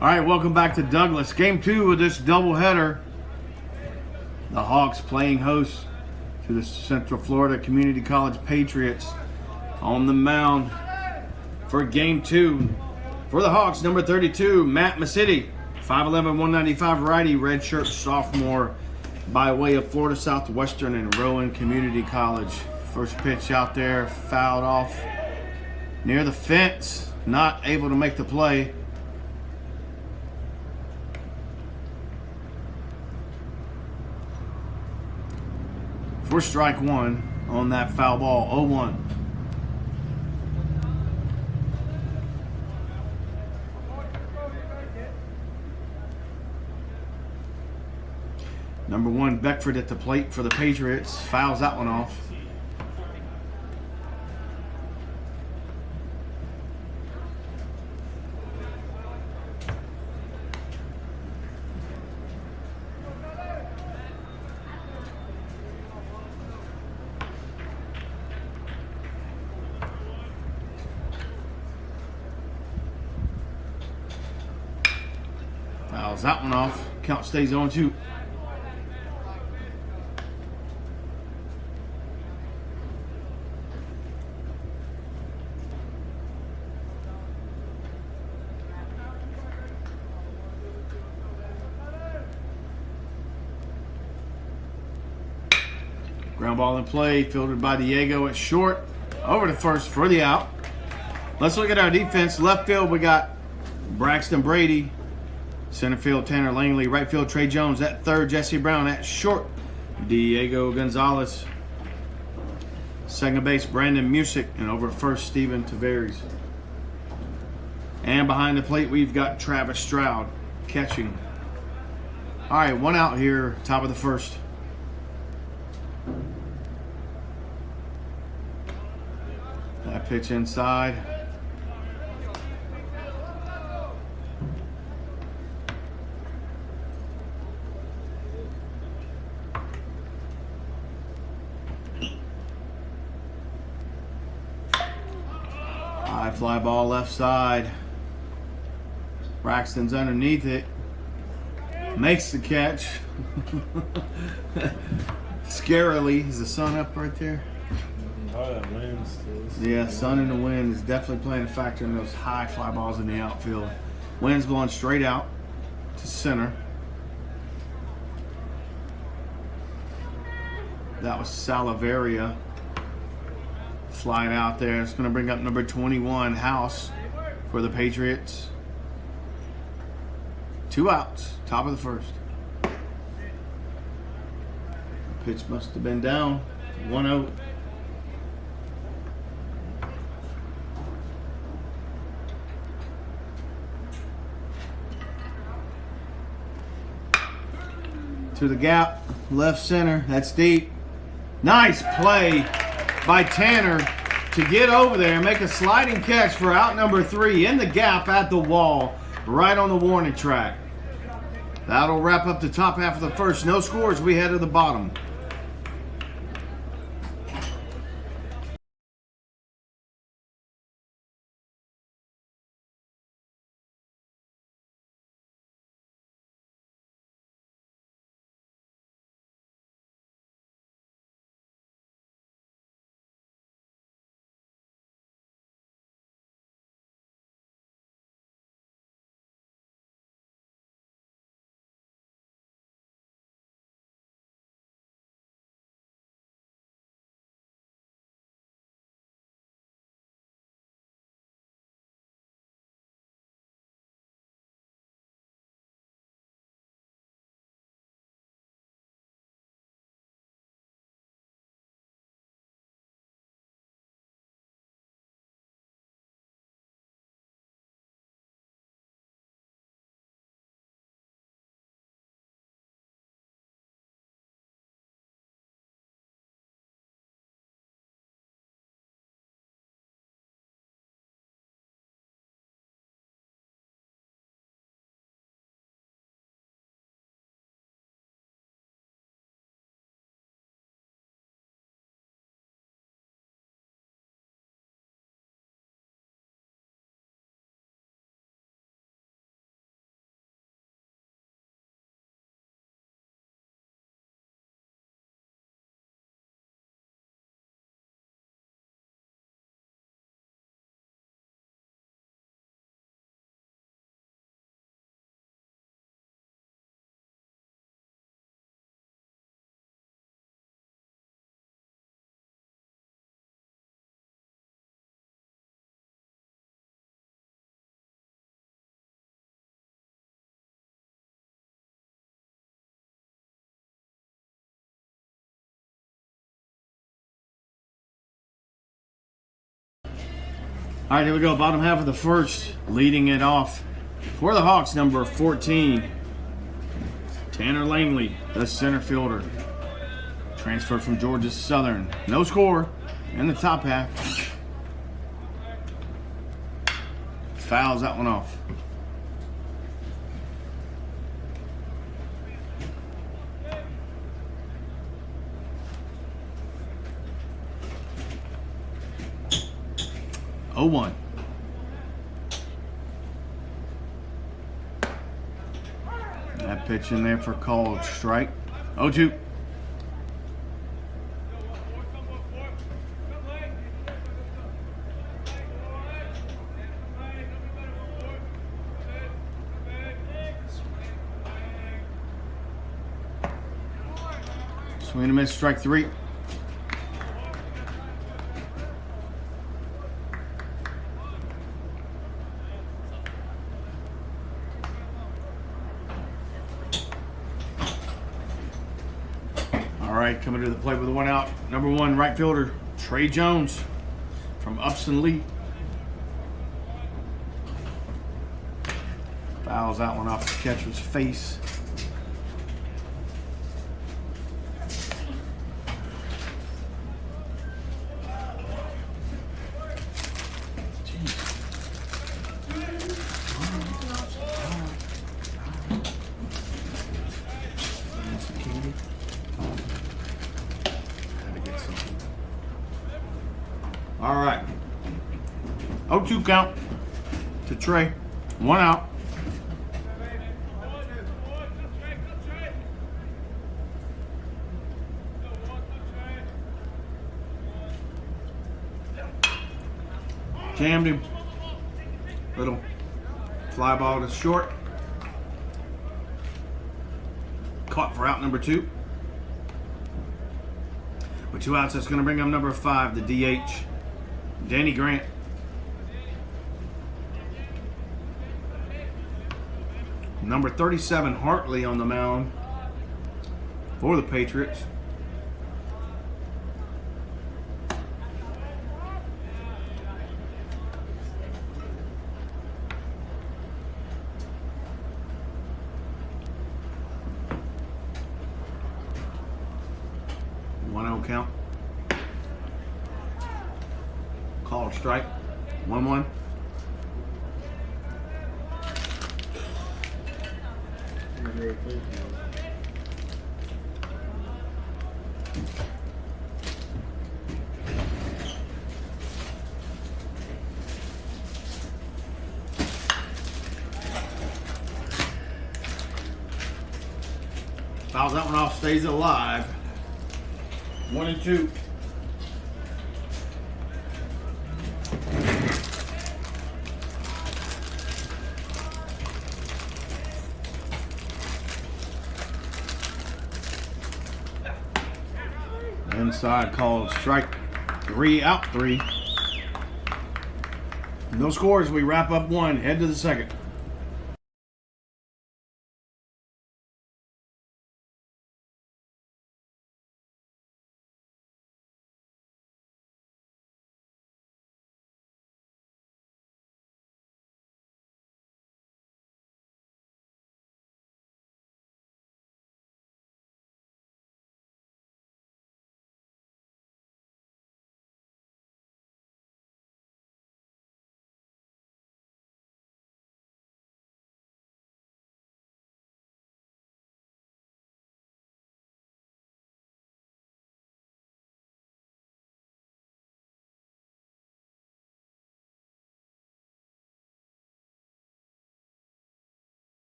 All right, welcome back to Douglas. Game 2 of this doubleheader. The Hawks playing host to the Central Florida Community College Patriots. On the mound for Game 2 for the Hawks, number 32, Matt Masidi, 5'11", 195 righty, redshirt sophomore by way of Florida Southwestern and Rowan Community College. First pitch out there, fouled off near the fence, not able to make the play. For strike one on that foul ball, 0-1. Number 1, Beckford at the plate for the Patriots. Fouls that one off. Fouls that one off. Count stays on 2. Ground ball in play, fielded by Diego at short. Over to first for the out. Let's look at our defense. Left field, we got Braxton Brady. Center field, Tanner Langley. Right field, Trey Jones. At third, Jesse Brown. At short, Diego Gonzalez. Second base, Brandon Music. And over at first, Steven Tavares. And behind the plate, we've got Travis Stroud catching. All right, one out here, top of the first. That pitch inside. High fly ball left side. Braxton's underneath it. Makes the catch. Scarily. Is the sun up right there? Oh, that wind still. Yeah, sun and the wind is definitely playing a factor in those high fly balls in the outfield. Wind's blowing straight out to center. That was Salaveria. Flying out there. It's going to bring up number 21, House, for the Patriots. 2 outs, top of the first. The pitch must have been down. 1-0. To the gap, left center. That's deep. Nice play by Tanner to get over there and make a sliding catch for out number 3 in the gap at the wall, right on the warning track. That'll wrap up the top half of the first. No scores. We head to the bottom. All right, here we go. Bottom half of the first, leading it off for the Hawks, number 14, Tanner Langley, the center fielder. Transferred from Georgia Southern. No score in the top half. Fouls that one off. Oh, 1. That pitch in there for called strike. 0-2. Swing and a miss, strike 3. All right, coming to the plate with a 1 out. Number 1, right fielder, Trey Jones from Upson Lee. Fouls that one off the catcher's face. All right. 0-2 count to Trey. 1 out. Jammed him. Little fly ball to short. Caught for out number 2. With 2 outs, that's going to bring up number 5, the DH, Danny Grant. Number 37, Hartley on the mound for the Patriots. Count. Called strike. 1-1. Fouls that one off, stays alive. 1-2. Inside called strike. 3 out, 3. No scores. We wrap up 1. Head to the second.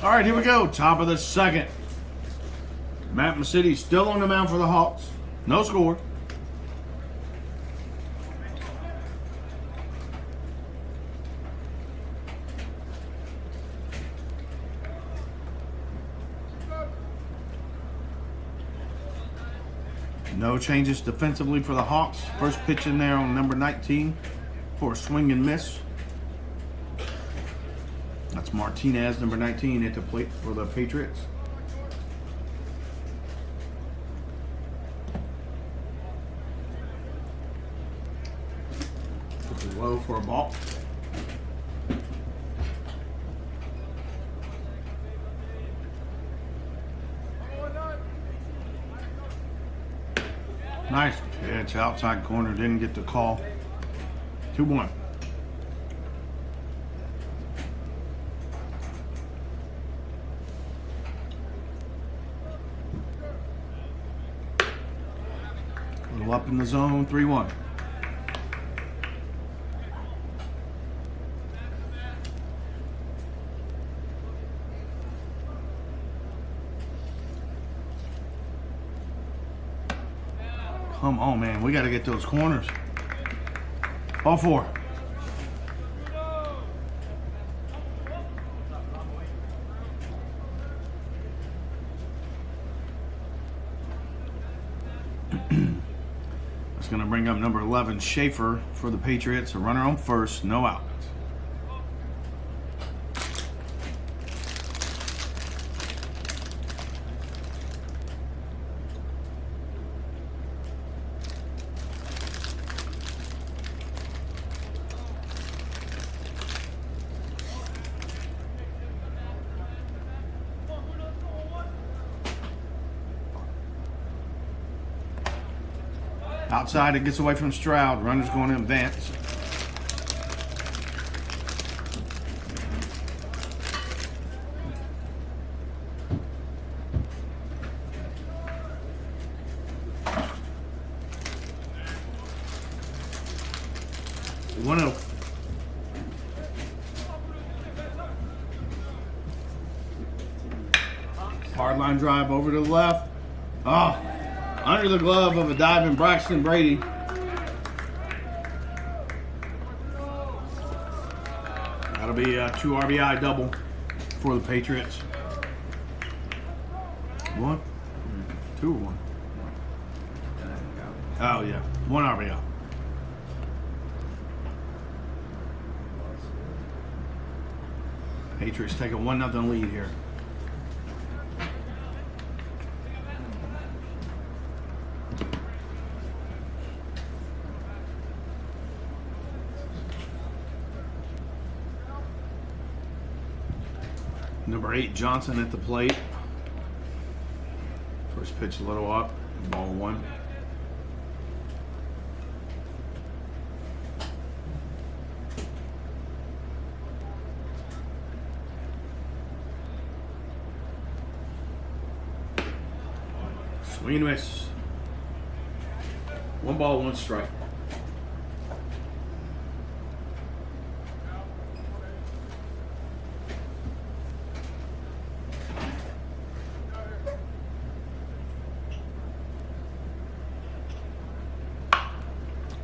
All right, here we go. Top of the second. Matt City still on the mound for the Hawks. No score. No changes defensively for the Hawks. First pitch in there on number 19 for a swing and miss. That's Martinez, number 19, at the plate for the Patriots. This is low for a ball. Nice pitch, outside corner, didn't get the call. 2-1. A little up in the zone, 3-1. Come on, man. We got to get those corners. Ball 4. That's going to bring up number 11, Schaefer, for the Patriots. A runner on first, no out. Outside, it gets away from Stroud. Runner's going to advance. One hard line drive over to the left. Oh, under the glove of a diving Braxton Brady. That'll be a 2 RBI double for the Patriots. 1, 2 or 1? Oh yeah, 1 RBI. Patriots take a 1-0 lead here. Number 8, Johnson at the plate. First pitch a little up, ball 1. Swing and miss. 1 ball, 1 strike.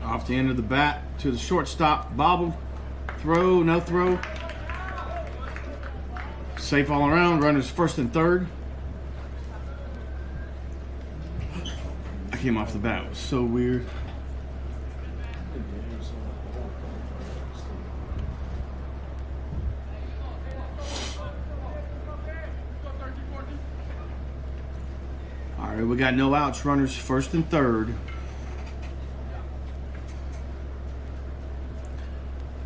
Off the end of the bat to the shortstop, bobble, throw, no throw. Safe all around, runners first and third. I came off the bat, it was so weird. All right, we got no outs, runners first and third.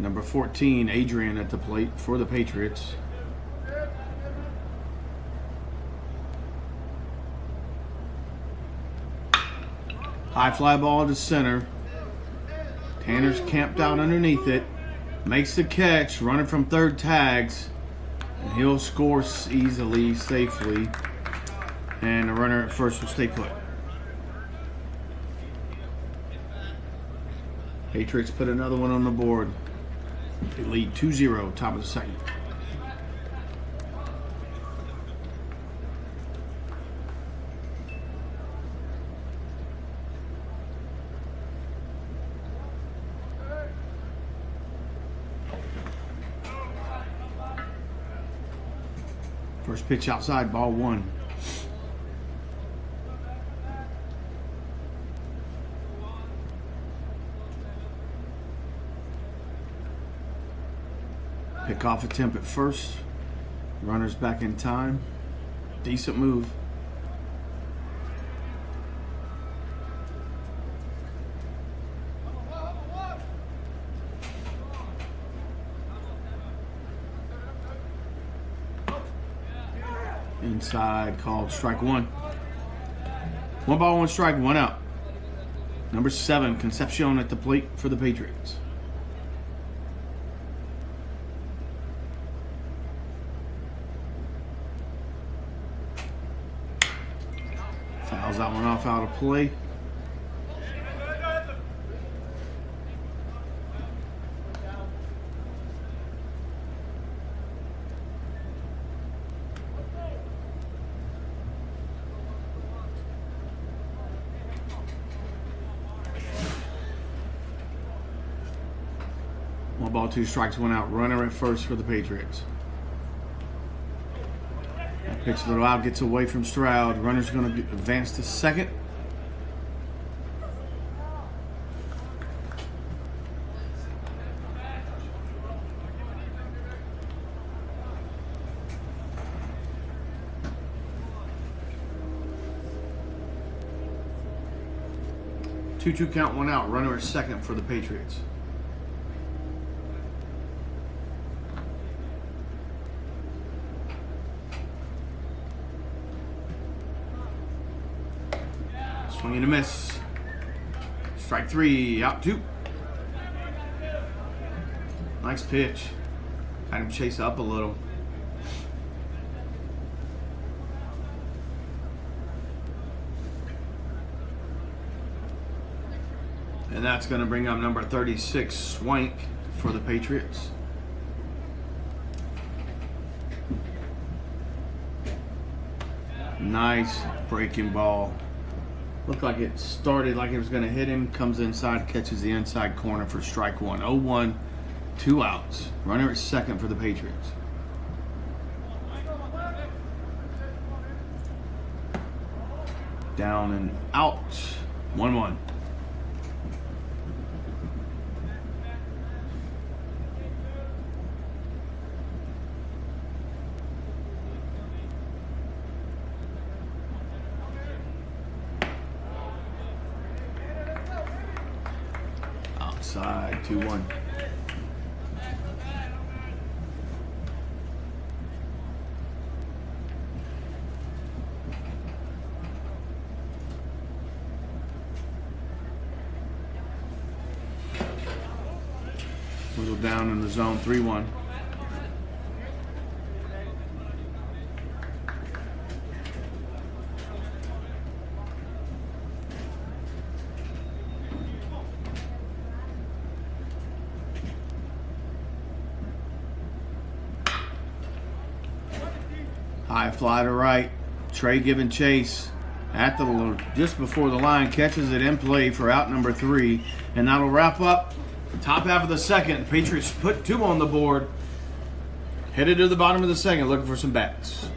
Number 14, Adrian at the plate for the Patriots. High fly ball to center. Tanner's camped out underneath it. Makes the catch, running from third tags. And he'll score easily, safely. And the runner at first will stay put. Patriots put another one on the board. They lead 2-0, top of the second. First pitch outside, ball one. Pick off attempt at first. Runners back in time. Decent move. Inside, called strike one. 1-1 strike, 1 out. Number 7, Concepcion at the plate for the Patriots. Fouls that one off out of play. One ball, 2 strikes, 1 out. Runner at first for the Patriots. That pitch a little out, gets away from Stroud. Runner's going to advance to second. Two count, 1 out. Runner at second for the Patriots. Swing and a miss. Strike 3, out 2. Nice pitch. Had him chase up a little. And that's going to bring up number 36, Swank, for the Patriots. Nice breaking ball. Looked like it started like it was going to hit him. Comes inside, catches the inside corner for strike 1. 0-1, 2 outs. Runner at second for the Patriots. Down and out. 1-1. Outside, 2-1. Little down in the zone, 3-1. High fly to right. Trey giving chase at the just before the line, catches it in play for out number 3, and that'll wrap up the top half of the second. Patriots put 2 on the board. Headed to the bottom of the second, looking for some bats.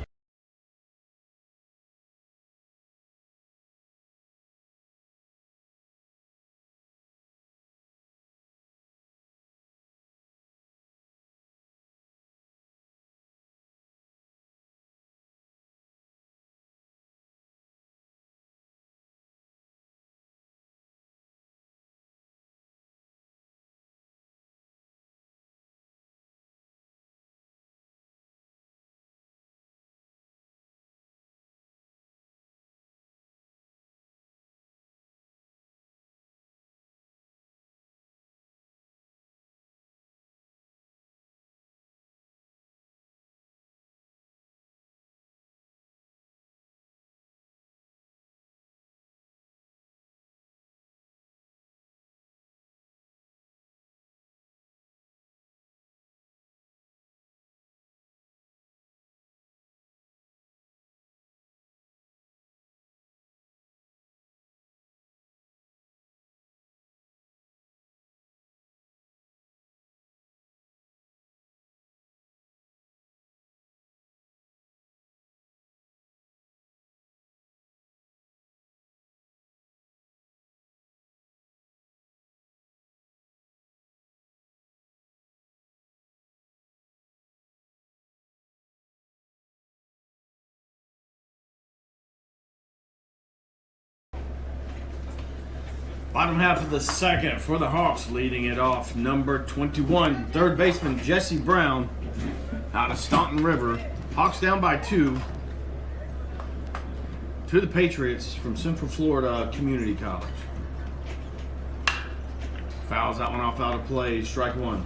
Bottom half of the second for the Hawks, leading it off. Number 21, third baseman Jesse Brown out of Staunton River. Hawks down by 2 to the Patriots from Central Florida Community College. Fouls that one off out of play. Strike one.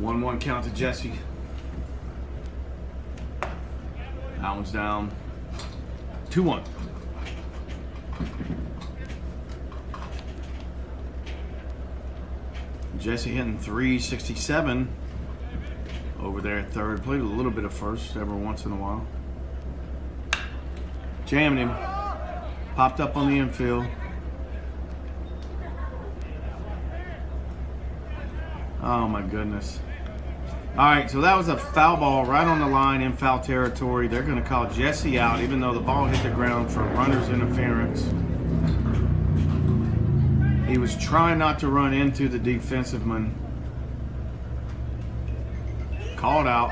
1-1 count to Jesse. That one's down. 2-1. Jesse hitting .367 over there at third. Played a little bit of first every once in a while. Jammed him. Popped up on the infield. Oh my goodness. All right, so that was a foul ball right on the line in foul territory. They're going to call Jesse out, even though the ball hit the ground for runner's interference. He was trying not to run into the defensive man. Called out.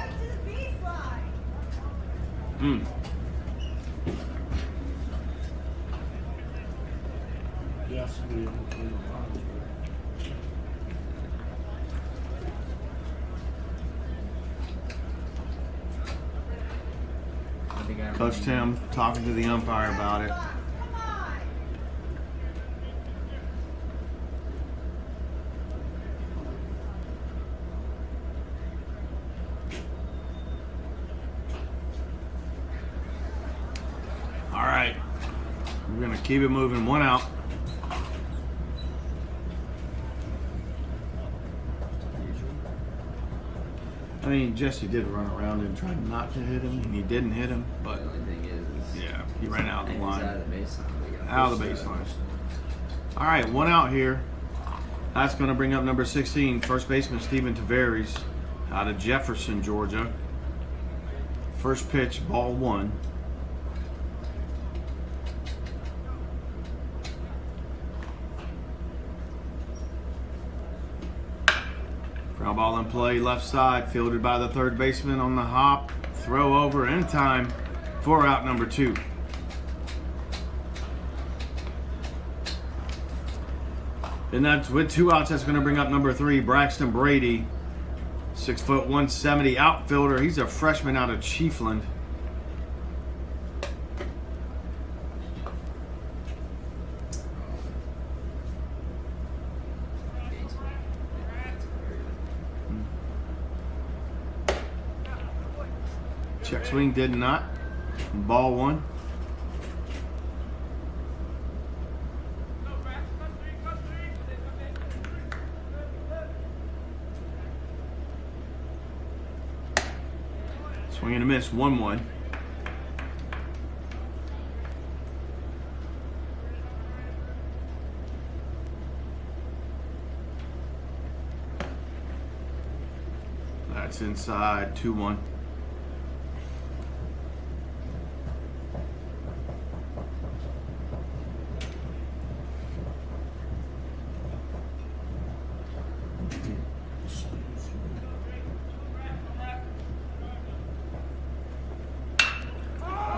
Yes, we Coach Tim talking to the umpire about it. All right, we're going to keep it moving. 1 out. I mean, Jesse did run around and try not to hit him, and he didn't hit him, but The only thing is yeah, he ran out of the line. Out of the baseline. Out of the baseline. All right, 1 out here. That's going to bring up number 16, first baseman Steven Tavares out of Jefferson, Georgia. First pitch, ball 1. Ground ball in play, left side, fielded by the third baseman on the hop. Throw over in time for out number 2. And that's with 2 outs. That's going to bring up number 3, Braxton Brady, 6 foot 170 outfielder. He's a freshman out of Chiefland. Check swing did not. Ball 1. Swing and a miss. 1-1. That's inside. 2-1.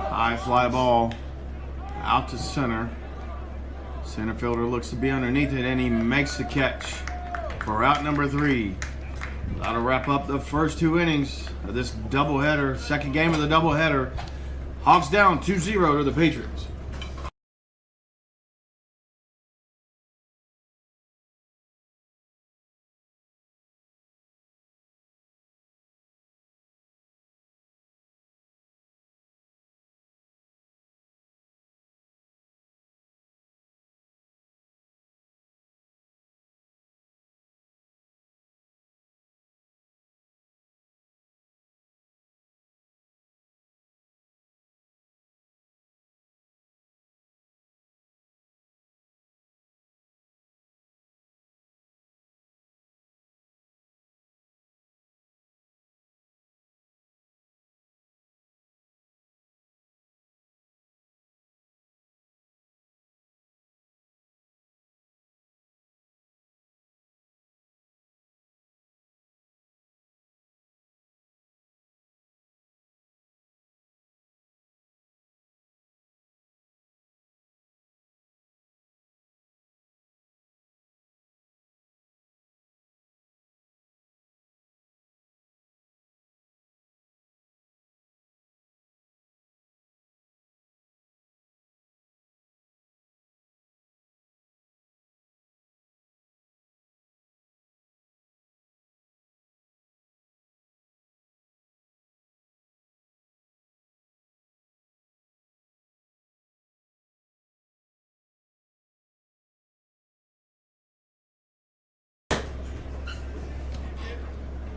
High fly ball out to center. Center fielder looks to be underneath it, and he makes the catch for out number 3. That'll wrap up the first 2 innings of this doubleheader, second game of the doubleheader. Hawks down 2-0 to the Patriots.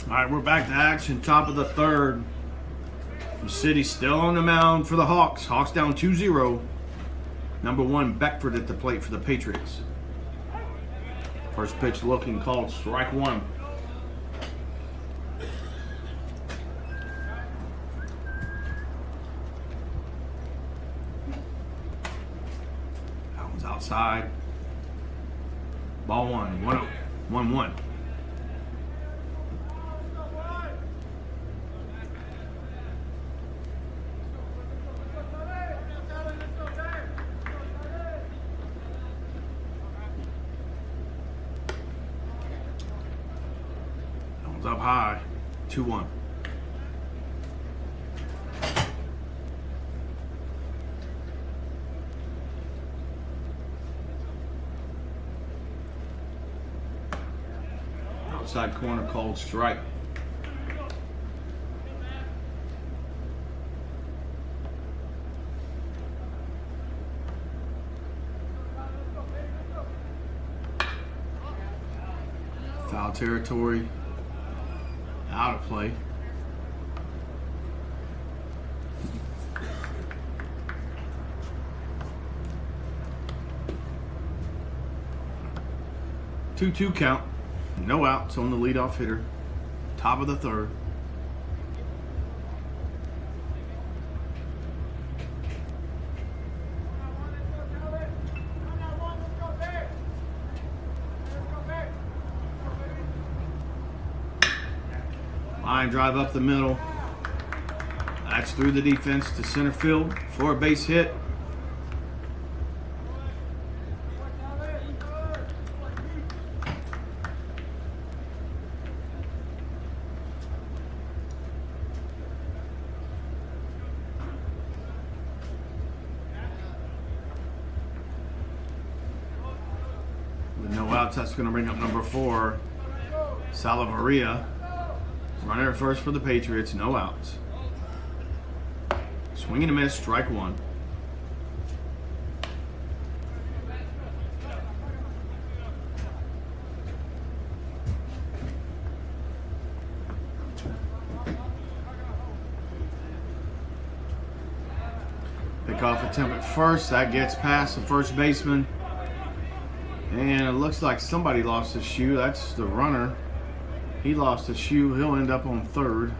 All right, we're back to action. Top of the third. The City's still on the mound for the Hawks. Hawks down 2-0. Number 1, Beckford at the plate for the Patriots. First pitch looking, called strike 1. That one's outside. Ball 1, 1-0, 1-1. Up high, 2-1. Outside corner called strike. Foul territory. Out of play. Two count. No outs on the leadoff hitter. Top of the third. Line drive up the middle. That's through the defense to center field for a base hit. With no outs, that's going to bring up number 4, Salavaria. Runner at first for the Patriots, no outs. Swing and a miss, strike 1. Pickoff attempt at first, that gets past the first baseman. And it looks like somebody lost his shoe, that's the runner. He lost his shoe. He'll end up on third.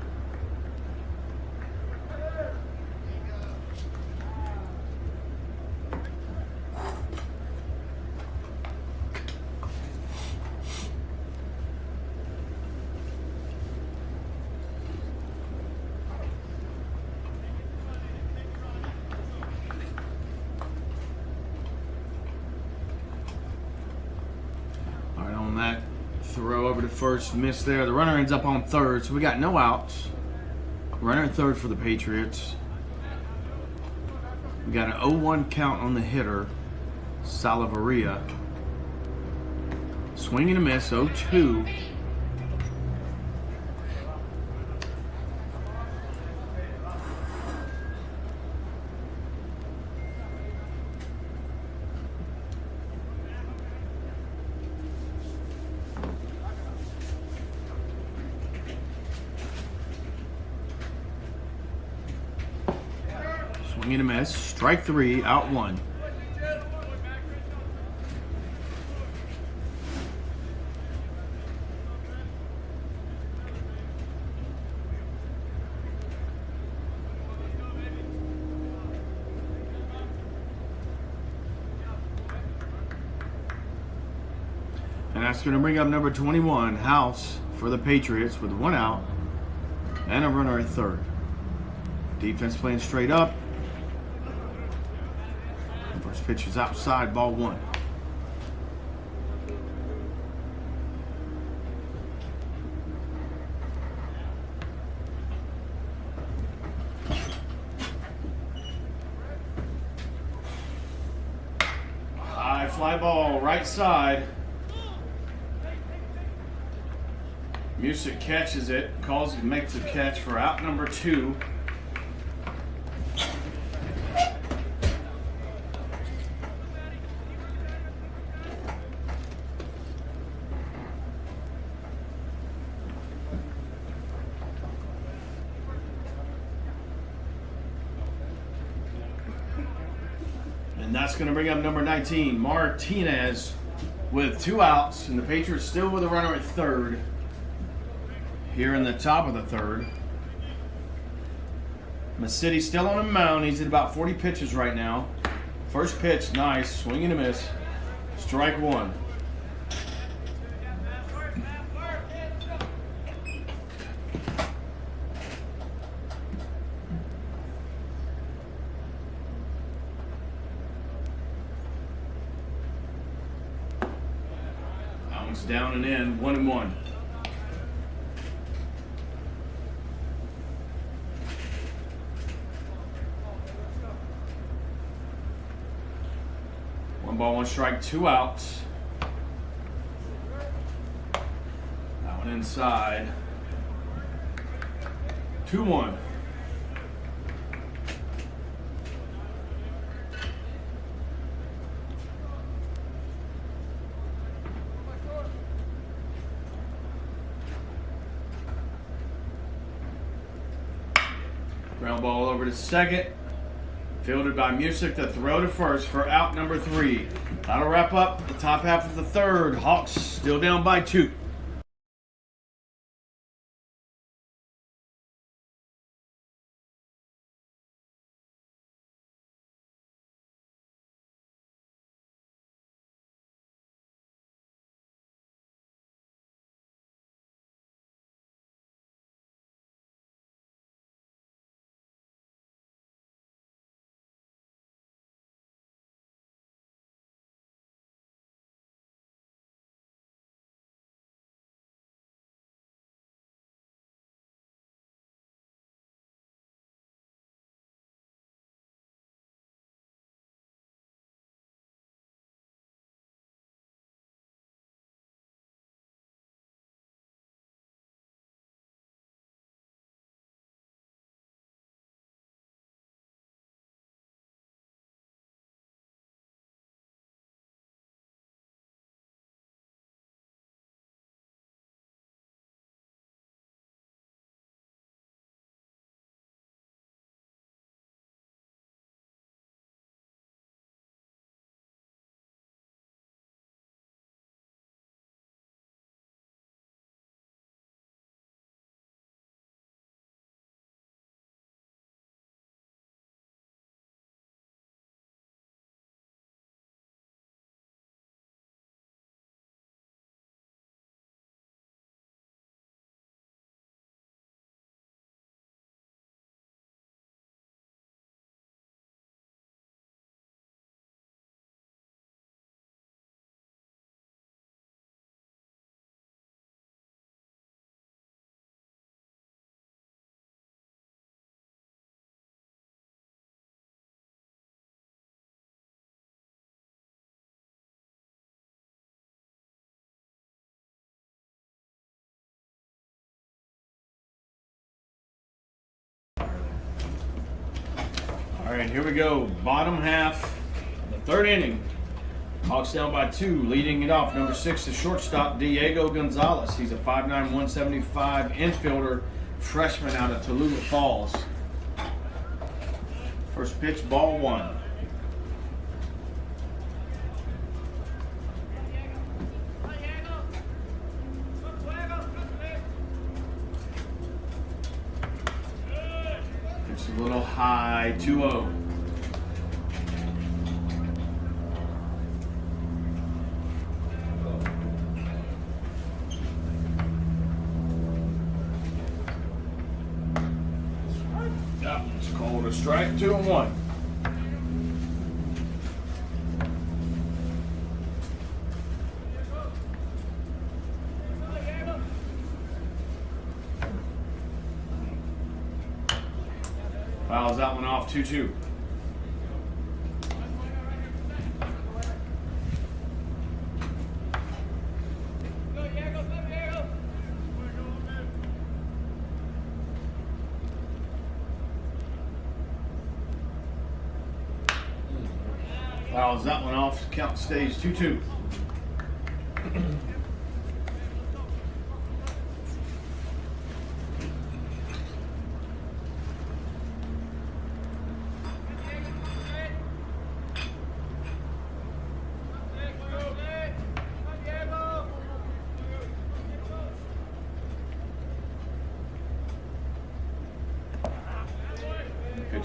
All right, on that throw over to first, miss there. The runner ends up on third, so we got no outs. Runner at third for the Patriots. We got an 0-1 count on the hitter, Salavaria. Swing and a miss, 0-2. Swing and a miss. Strike 3, out 1. And that's going to bring up number 21, House, for the Patriots with 1 out and a runner at third. Defense playing straight up. First pitch is outside, ball 1. High fly ball, right side. Music catches it, makes a catch for out number 2. And that's going to bring up number 19, Martinez, with 2 outs. And the Patriots still with a runner at third. Here in the top of the third. Masidi still on the mound. He's at about 40 pitches right now. First pitch, nice. Swing and a miss. Strike 1. That one's down and in. 1-1. One ball, 1 strike, 2 outs. That one inside. 2-1. Ground ball over to second. Fielded by Music to throw to first for out number 3. That'll wrap up the top half of the third. Hawks still down by 2. All right, here we go. Bottom half, the third inning. Hawks down by 2, leading it off. Number 6, the shortstop, Diego Gonzalez. He's a 5'9", 175 infielder, freshman out of Tallulah Falls. First pitch, ball 1. It's a little high, 2-0. Yep, it's called a strike, 2-1. Fouls that one off, 2-2. Fouls that one off, count stays 2-2.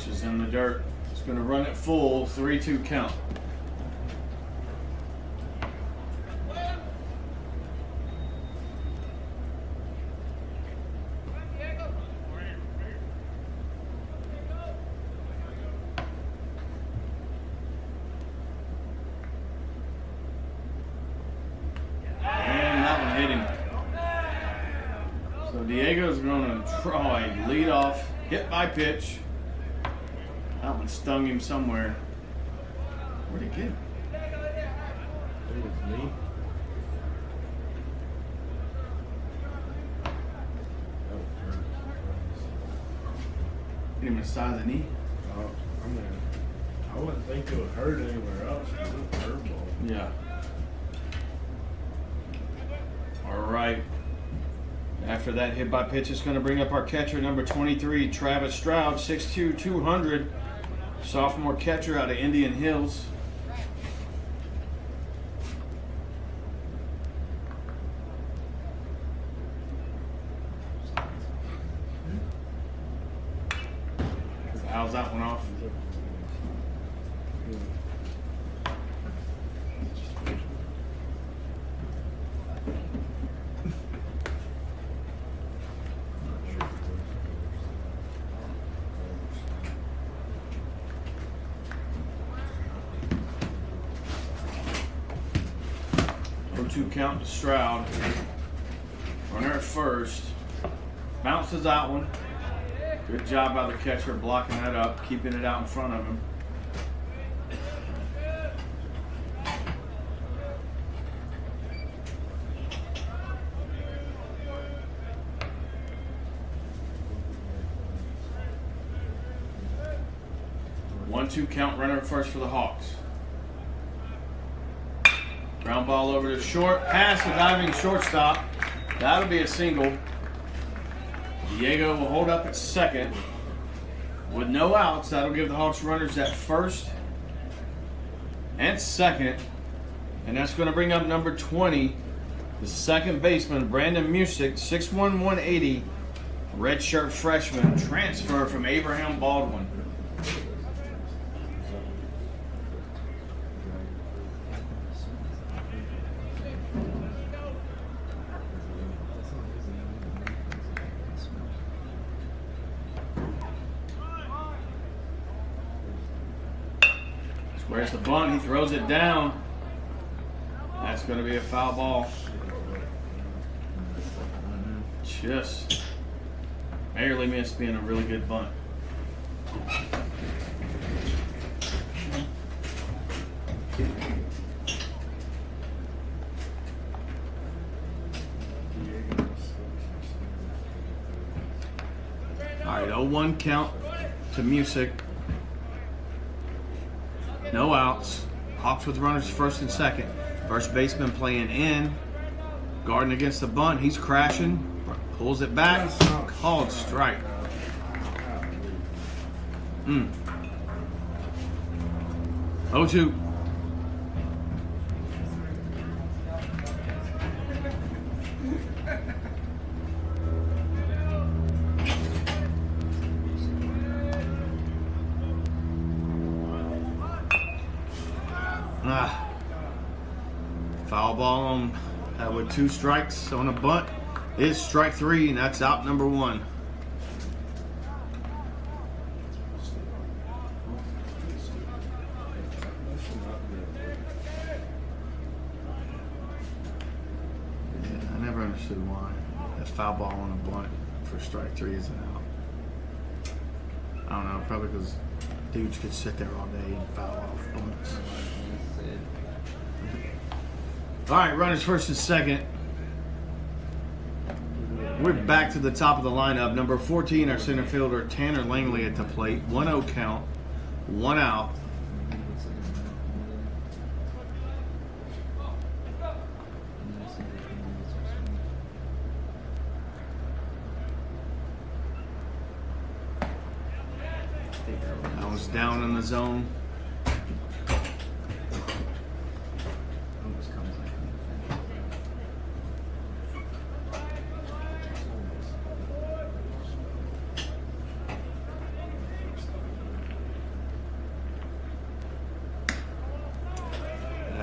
which is in the dirt. It's going to run it full, 3-2 count. And that one hit him. So Diego's going to try lead off, hit by pitch. That one stung him somewhere. Where'd it get him? I think it's me. Hit him in the side of the knee. I mean, I wouldn't think it would hurt anywhere else. It's a curveball. Yeah. All right. After that hit by pitch, it's going to bring up our catcher, number 23, Travis Stroud, 6'2", 200. Sophomore catcher out of Indian Hills. How's that one off? Two count to Stroud. Runner at first. Bounces that one. Good job by the catcher blocking that up, keeping it out in front of him. One-two count, runner at first for the Hawks. Ground ball over to short. Pass the diving shortstop. That'll be a single. Diego will hold up at second. With no outs, that'll give the Hawks runners at first and second. And that's going to bring up number 20, the second baseman, Brandon Music, 6'1", 180, redshirt freshman, transfer from Abraham Baldwin. Where's the bunt? He throws it down. That's going to be a foul ball. Just barely missed being a really good bunt. All right, 0-1 count to Music. No outs. Hawks with runners first and second. First baseman playing in. Guarding against the bunt. He's crashing. Pulls it back. Called strike. 0-2. Foul ball on that with 2 strikes on a bunt is strike 3, and that's out number 1. Yeah, I never understood why a foul ball on a bunt for strike 3 is an out. I don't know, probably because dudes could sit there all day and foul off bunts. All right, runners first and second. We're back to the top of the lineup. Number 14, our center fielder, Tanner Langley at the plate. 1-0 count, 1 out. That was down in the zone.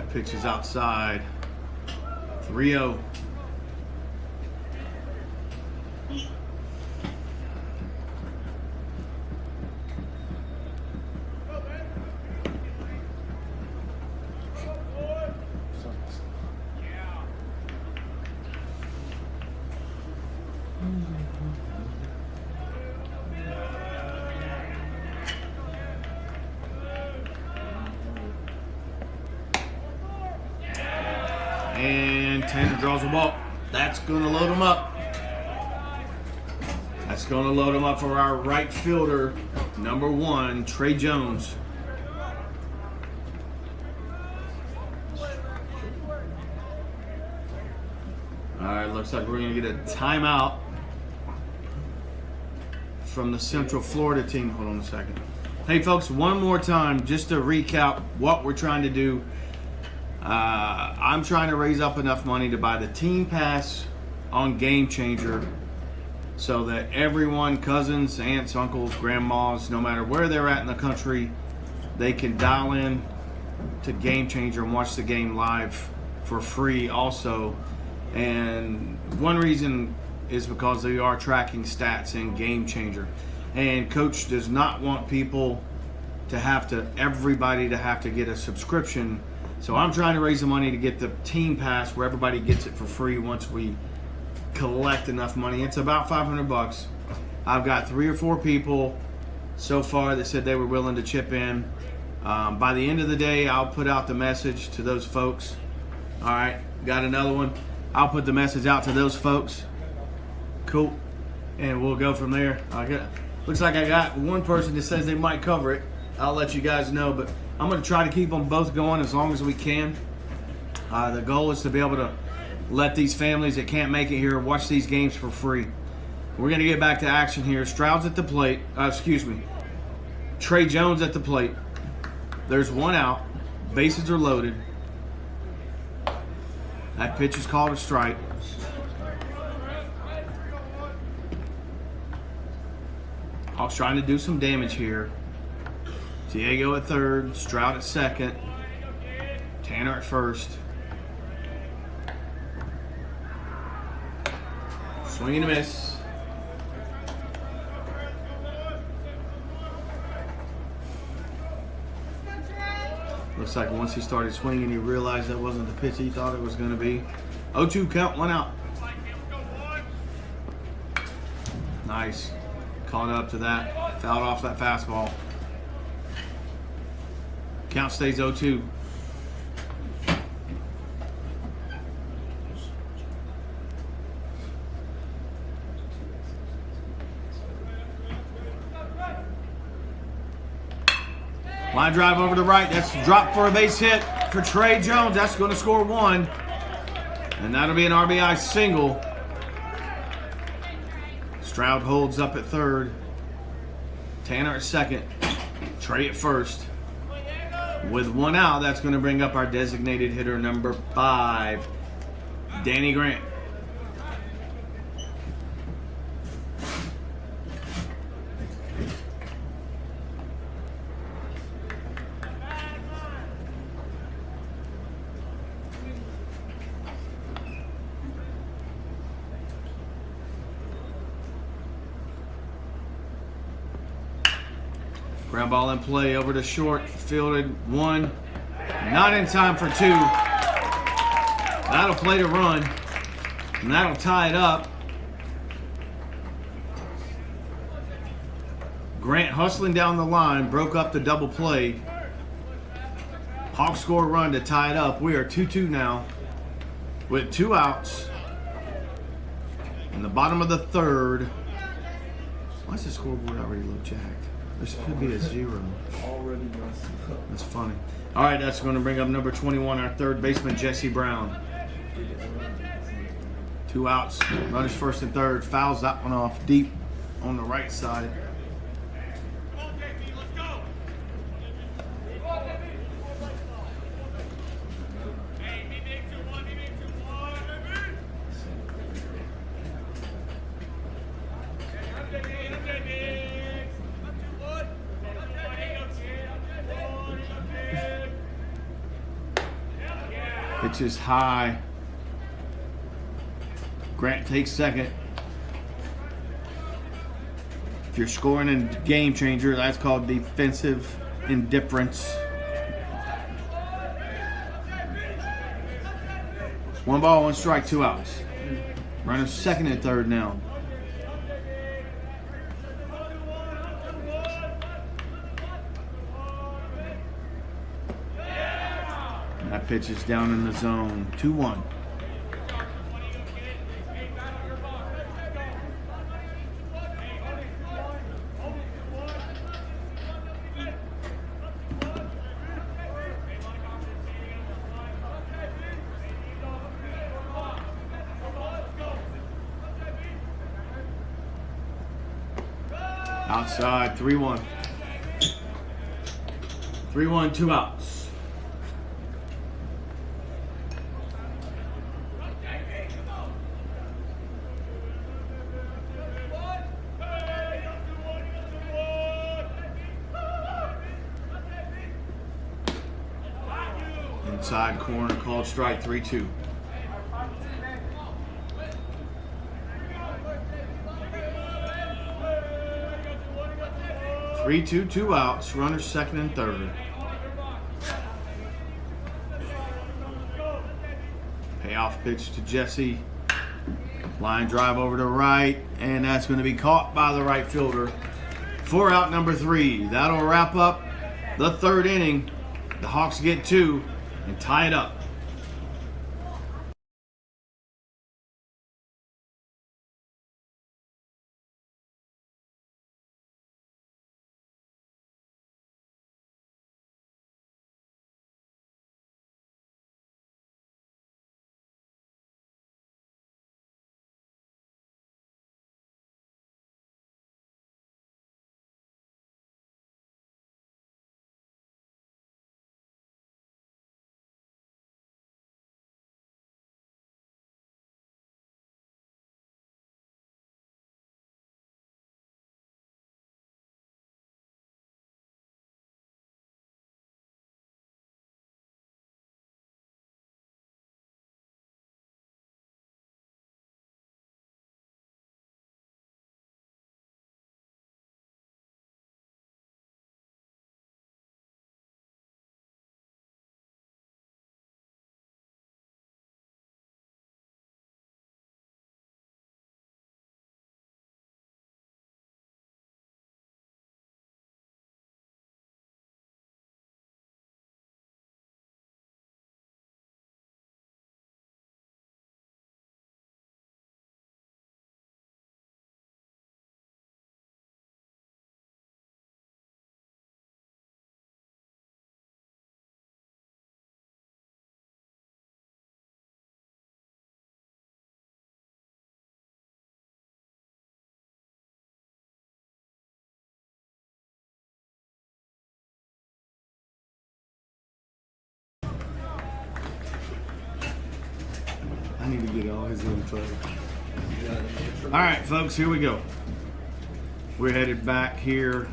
That pitch is outside. 3-0. And Tanner draws the ball. That's going to load him up. That's going to load him up for our right fielder, number 1, Trey Jones. All right, looks like we're going to get a timeout from the Central Florida team. Hold on a second. Hey, folks, one more time, just to recap what we're trying to do. I'm trying to raise up enough money to buy the team pass on Game Changer so that everyone, cousins, aunts, uncles, grandmas, no matter where they're at in the country, they can dial in to Game Changer and watch the game live for free also. And one reason is because they are tracking stats in Game Changer. And Coach does not want people to have to, everybody to have to get a subscription. So I'm trying to raise the money to get the team pass where everybody gets it for free once we collect enough money. It's about $500. I've got 3 or 4 people so far that said they were willing to chip in. By the end of the day, I'll put out the message to those folks. All right, got another one. I'll put the message out to those folks. Cool. And we'll go from there. Looks like I got one person that says they might cover it. I'll let you guys know, but I'm going to try to keep them both going as long as we can. The goal is to be able to let these families that can't make it here watch these games for free. We're going to get back to action here. Stroud's at the plate. Trey Jones at the plate. There's one out. Bases are loaded. That pitch is called a strike. Hawks trying to do some damage here. Diego at third, Stroud at second, Tanner at first. Swing and a miss. Looks like once he started swinging, he realized that wasn't the pitch he thought it was going to be. 0-2 count, 1 out. Nice. Caught up to that. Fouled off that fastball. Count stays 0-2. Line drive over to right. That's dropped for a base hit for Trey Jones. That's going to score 1. And that'll be an RBI single. Stroud holds up at third. Tanner at second. Trey at first. With 1 out, that's going to bring up our designated hitter number 5, Danny Grant. Ground ball in play over to short, fielded 1, not in time for 2. That'll play to run, and that'll tie it up. Grant hustling down the line, broke up the double play. Hawks score a run to tie it up. We are 2-2 now with 2 outs. In the bottom of the third. Why is the scoreboard already look jacked? There should be a 0. Already messed up. That's funny. All right, that's going to bring up number 21, our third baseman, Jesse Brown. 2 outs. Runners first and third. Fouls that one off deep on the right side. Pitch is high. Grant takes second. If you're scoring in Game Changer, that's called defensive indifference. 1 ball, 1 strike, 2 outs. Runners second and third now. That pitch is down in the zone. 2-1. Outside, 3-1. 3-1, 2 outs. Inside corner, called strike, 3-2. Three, two outs. Runners second and third. Payoff pitch to Jesse. Line drive over to right, and that's going to be caught by the right fielder. 4 out, number 3. That'll wrap up the third inning. The Hawks get 2 and tie it up. I need to get all his info. All right, folks, here we go. We're headed back here.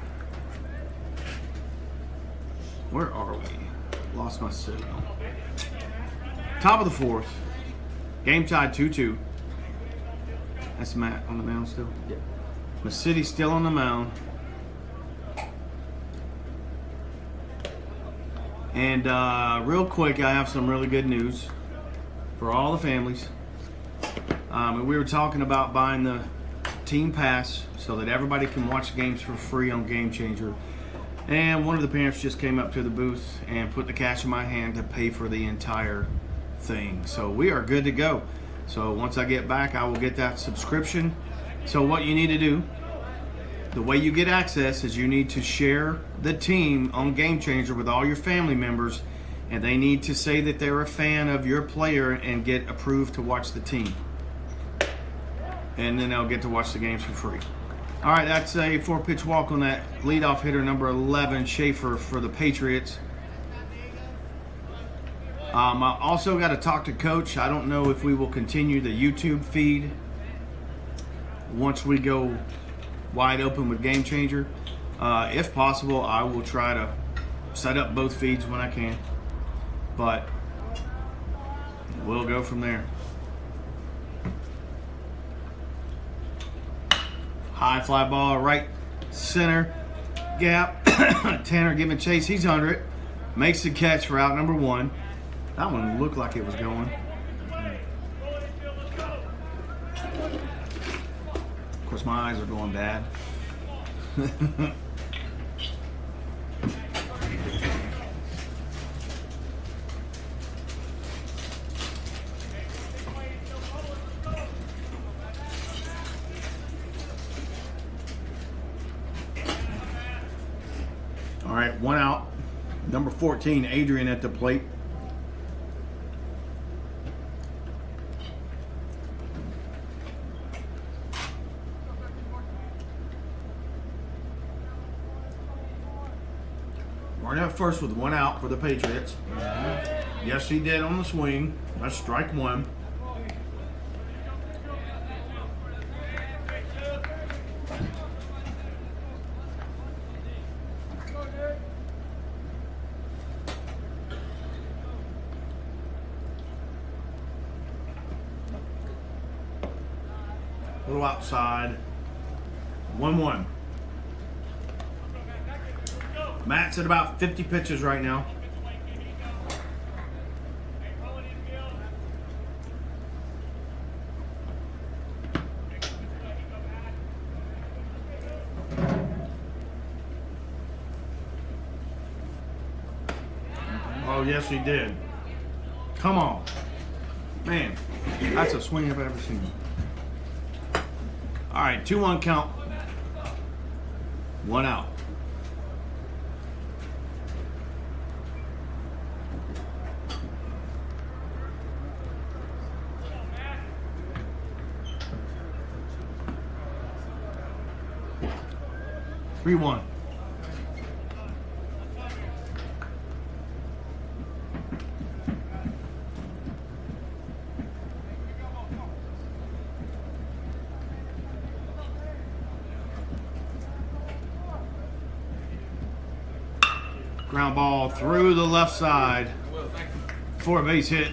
Where are we? Lost my signal. Top of the 4th. Game tied 2-2. That's Matt on the mound still? Yeah. Masidi still on the mound. And real quick, I have some really good news for all the families. We were talking about buying the team pass so that everybody can watch games for free on Game Changer. And one of the parents just came up to the booth and put the cash in my hand to pay for the entire thing. So we are good to go. So once I get back, I will get that subscription. So what you need to do, the way you get access is you need to share the team on Game Changer with all your family members, and they need to say that they're a fan of your player and get approved to watch the team. And then they'll get to watch the games for free. All right, that's a 4-pitch walk on that leadoff hitter, number 11, Schaefer, for the Patriots. I also got to talk to Coach. I don't know if we will continue the YouTube feed once we go wide open with Game Changer. If possible, I will try to set up both feeds when I can. But We'll go from there. High fly ball, right center gap. Tanner giving chase. He's under it. Makes the catch for out number 1. That one looked like it was going. Of course, my eyes are going bad. All right, 1 out. Number 14, Adrian at the plate. Right at first with 1 out for the Patriots. Yes, he did on the swing. That's strike 1. A little outside. 1-1. Matt's at about 50 pitches right now. Oh, yes, he did. Come on. Man, that's a swing I've ever seen. All right, 2-1 count. 1 out. Three one. Ground ball through the left side for a base hit.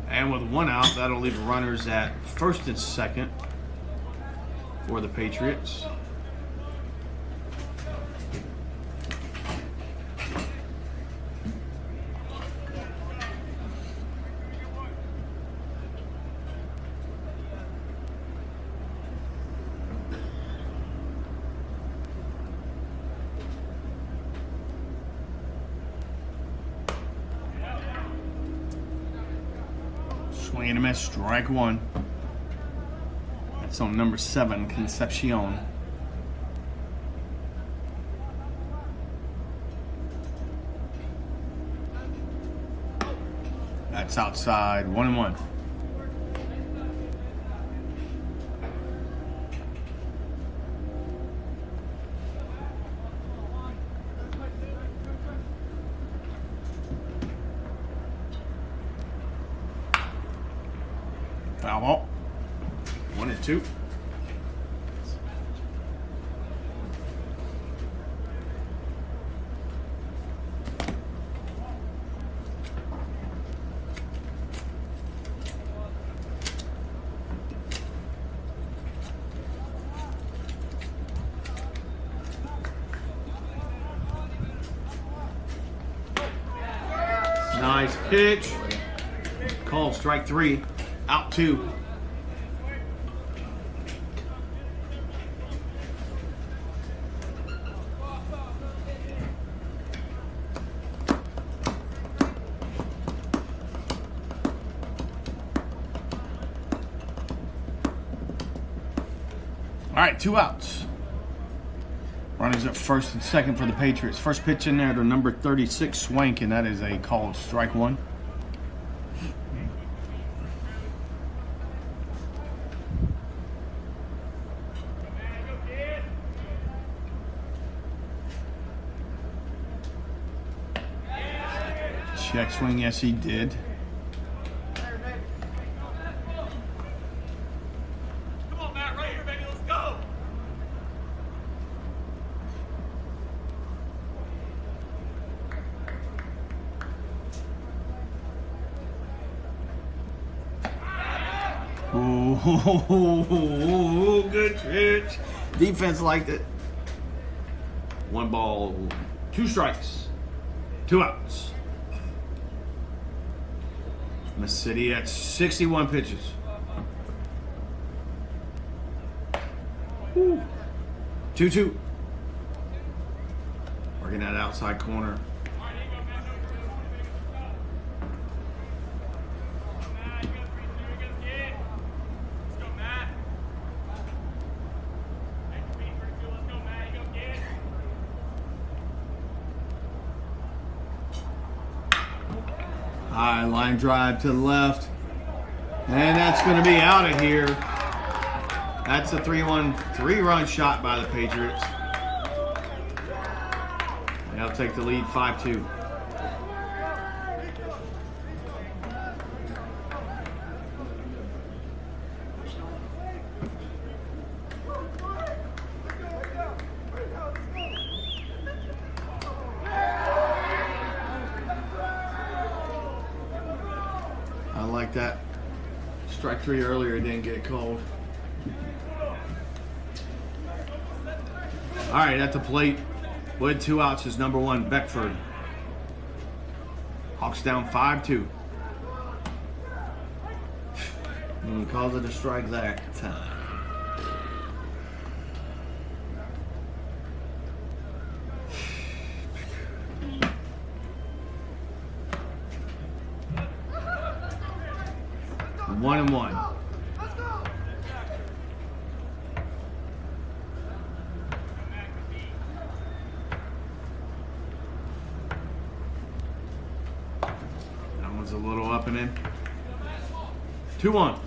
And with 1 out, that'll leave runners at first and second for the Patriots. Swing and a miss, strike 1. That's on number 7, Concepcion. That's outside, 1-1. Foul ball. 1-2. Nice pitch. Called strike 3. Out 2. All right, 2 outs. Runners at first and second for the Patriots. First pitch in there to number 36, Swank, and that is a called strike 1. Check swing, yes he did. Come on, Matt, right here, baby, let's go. Oh, good pitch. Defense liked it. 1 ball, 2 strikes, 2 outs. Miss City at 61 pitches. 2-2. Working that outside corner. High line drive to the left. And that's going to be out of here. That's a 3-run shot by the Patriots. They'll take the lead 5-2. I like that. Strike 3 earlier, didn't get called. All right, at the plate, with 2 outs is number 1, Beckford. Hawks down 5-2. And he calls it a strike that time. One and one. That one's a little up and in. 2-1.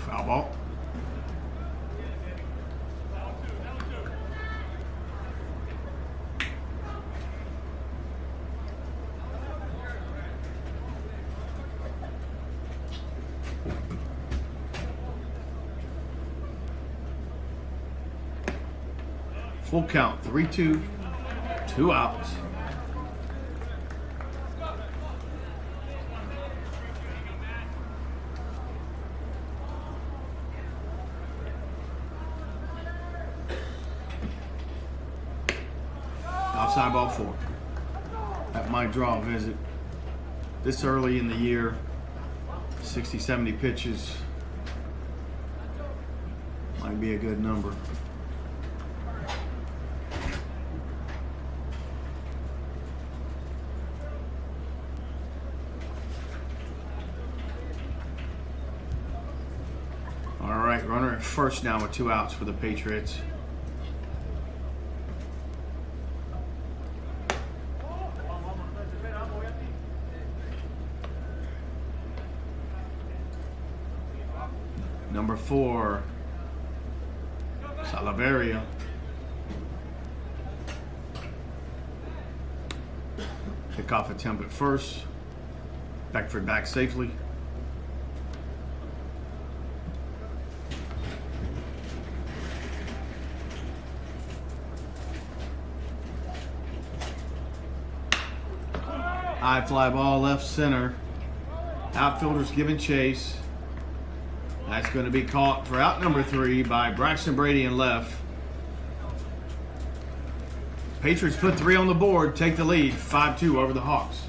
Foul ball. Full count, 3-2, 2 outs. Outside ball 4. That might draw a visit. This early in the year, 60, 70 pitches might be a good number. All right, runner at first now with 2 outs for the Patriots. Number 4, Salaveria. Pickoff attempt at first. Beckford back safely. High fly ball left center. Outfielders giving chase. That's going to be caught for out number 3 by Braxton Brady in left. Patriots put 3 on the board, take the lead, 5-2 over the Hawks.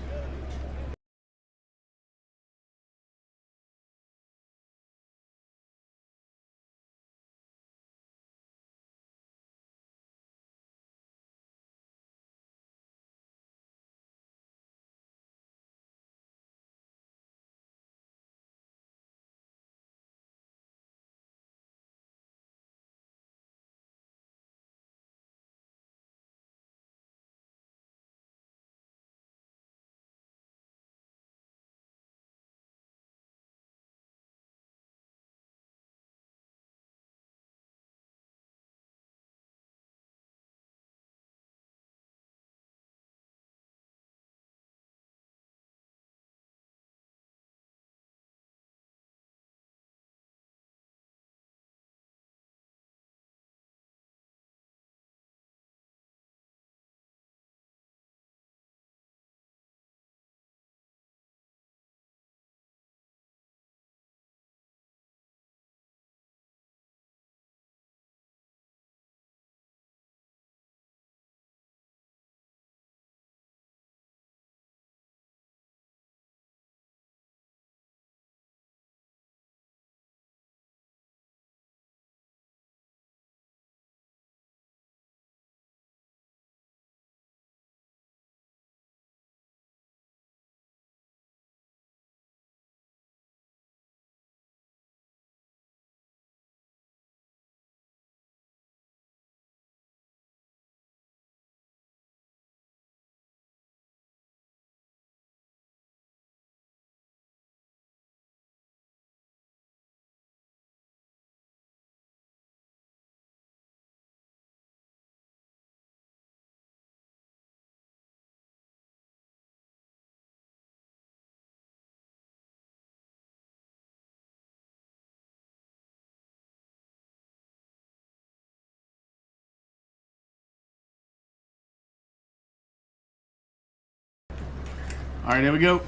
All right, here we go.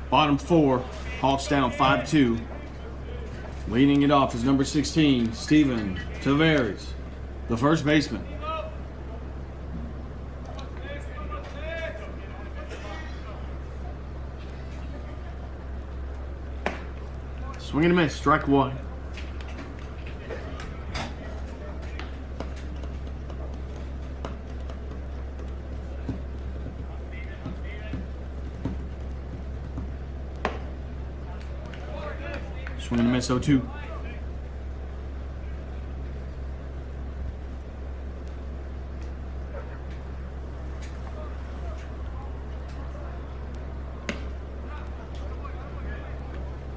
Bottom 4. Hawks down 5-2. Leading it off is number 16, Steven Tavares, the first baseman. Swing and a miss, strike 1. Swing and a miss, 0-2.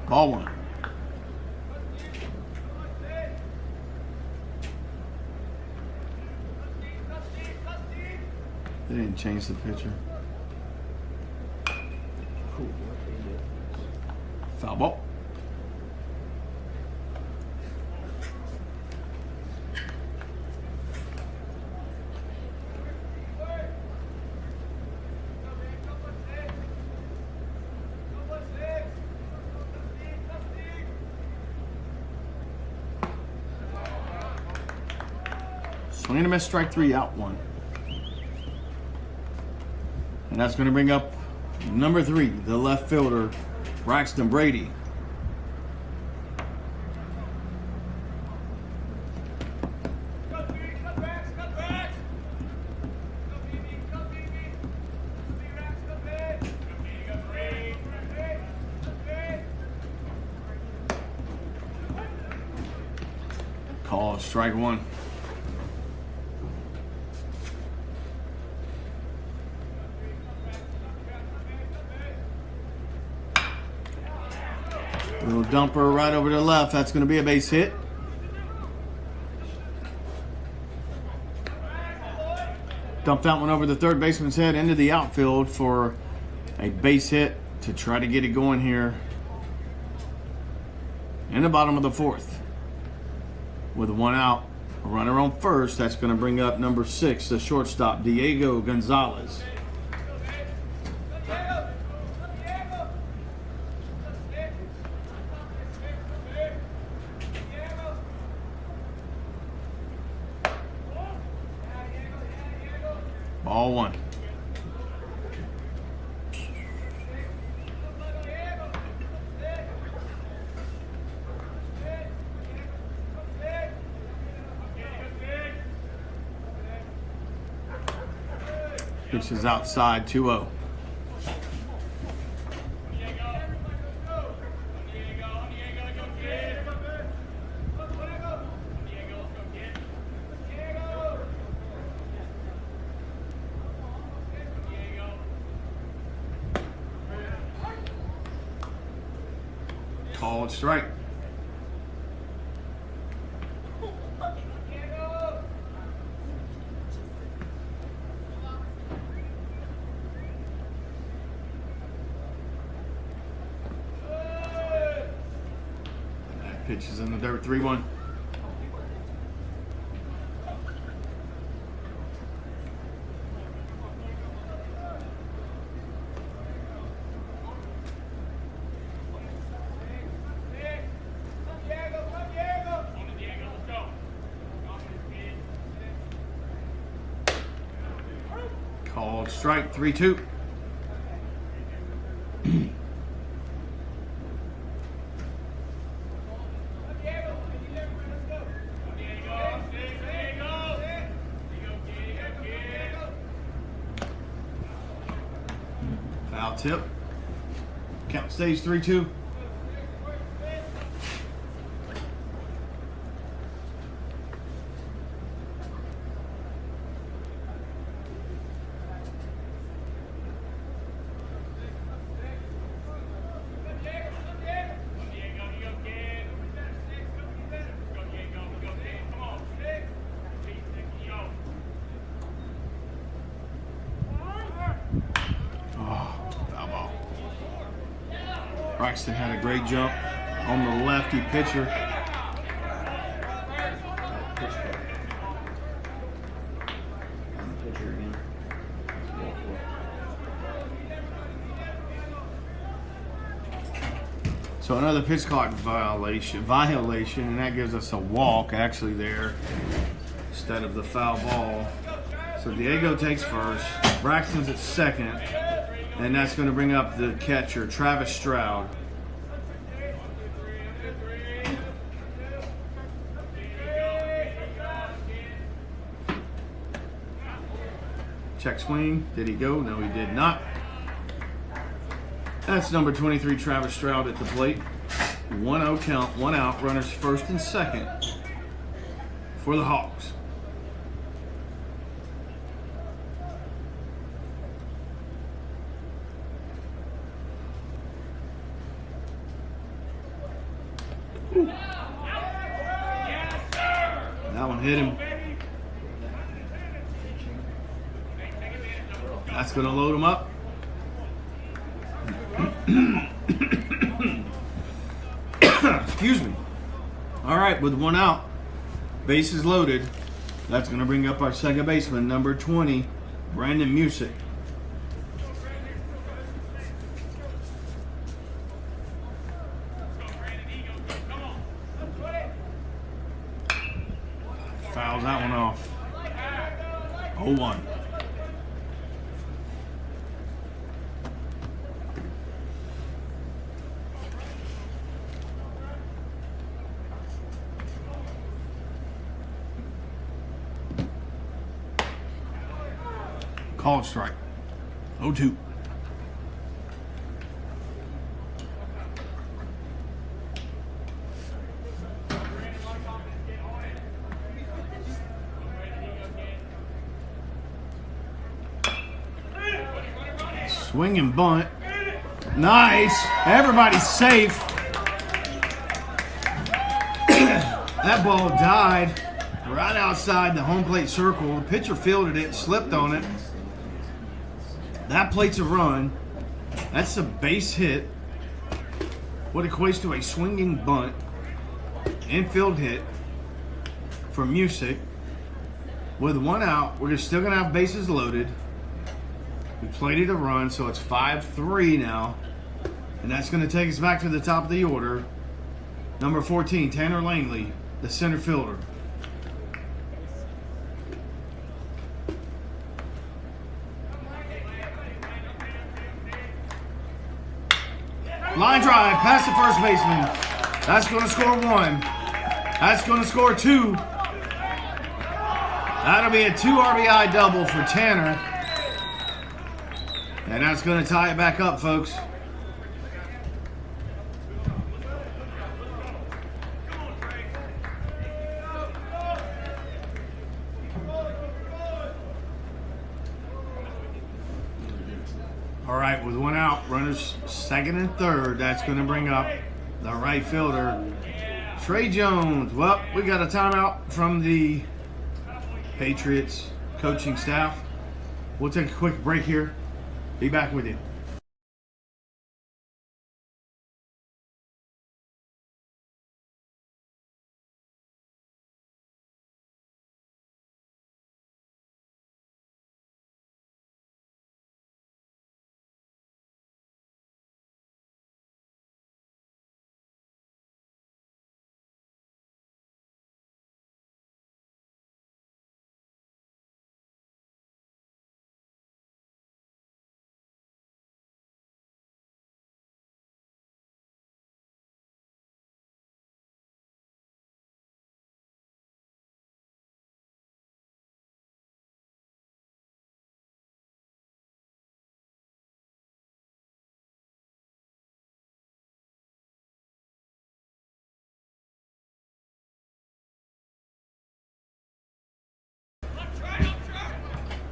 Ball 1. They didn't change the pitcher. Foul ball. Swing and a miss, strike 3, out 1. And that's going to bring up number 3, the left fielder, Braxton Brady. Call strike 1. Little dumper right over to the left. That's going to be a base hit. Dump that one over the third baseman's head into the outfield for a base hit to try to get it going here in the bottom of the 4th. With 1 out, a runner on first. That's going to bring up number 6, the shortstop, Diego Gonzalez. Ball 1. Pitch is outside, 2-0. Called strike. That pitch is in the dirt, 3-1. Called strike, 3-2. Foul tip. Count stays 3-2. Braxton had a great jump on the lefty pitcher. Pitcher again. So another pitch clock violation, and that gives us a walk actually there instead of the foul ball. So Diego takes first, Braxton's at second, and that's going to bring up the catcher, Travis Stroud. Check swing. Did he go? No, he did not. That's number 23, Travis Stroud at the plate. 1-0 count, 1 out, runners first and second for the Hawks. Ooh. That one hit him. That's going to load him up. Excuse me. All right, with 1 out, bases loaded. That's going to bring up our second baseman, number 20, Brandon Music. Fouls that one off. 0-1. Called strike. 0-2. Swing and bunt. Nice. Everybody's safe. That ball died right outside the home plate circle. The pitcher fielded it, slipped on it. That plate's a run. That's a base hit. What equates to a swinging bunt. Infield hit for Music. With 1 out, we're still going to have bases loaded. We plated a run, so it's 5-3 now. And that's going to take us back to the top of the order. Number 14, Tanner Langley, the center fielder. Line drive past the first baseman. That's going to score 1. That's going to score 2. That'll be a 2 RBI double for Tanner. And that's going to tie it back up, folks. All right, with 1 out, runners second and third. That's going to bring up the right fielder, Trey Jones. Well, we got a timeout from the Patriots coaching staff. We'll take a quick break here. Be back with you.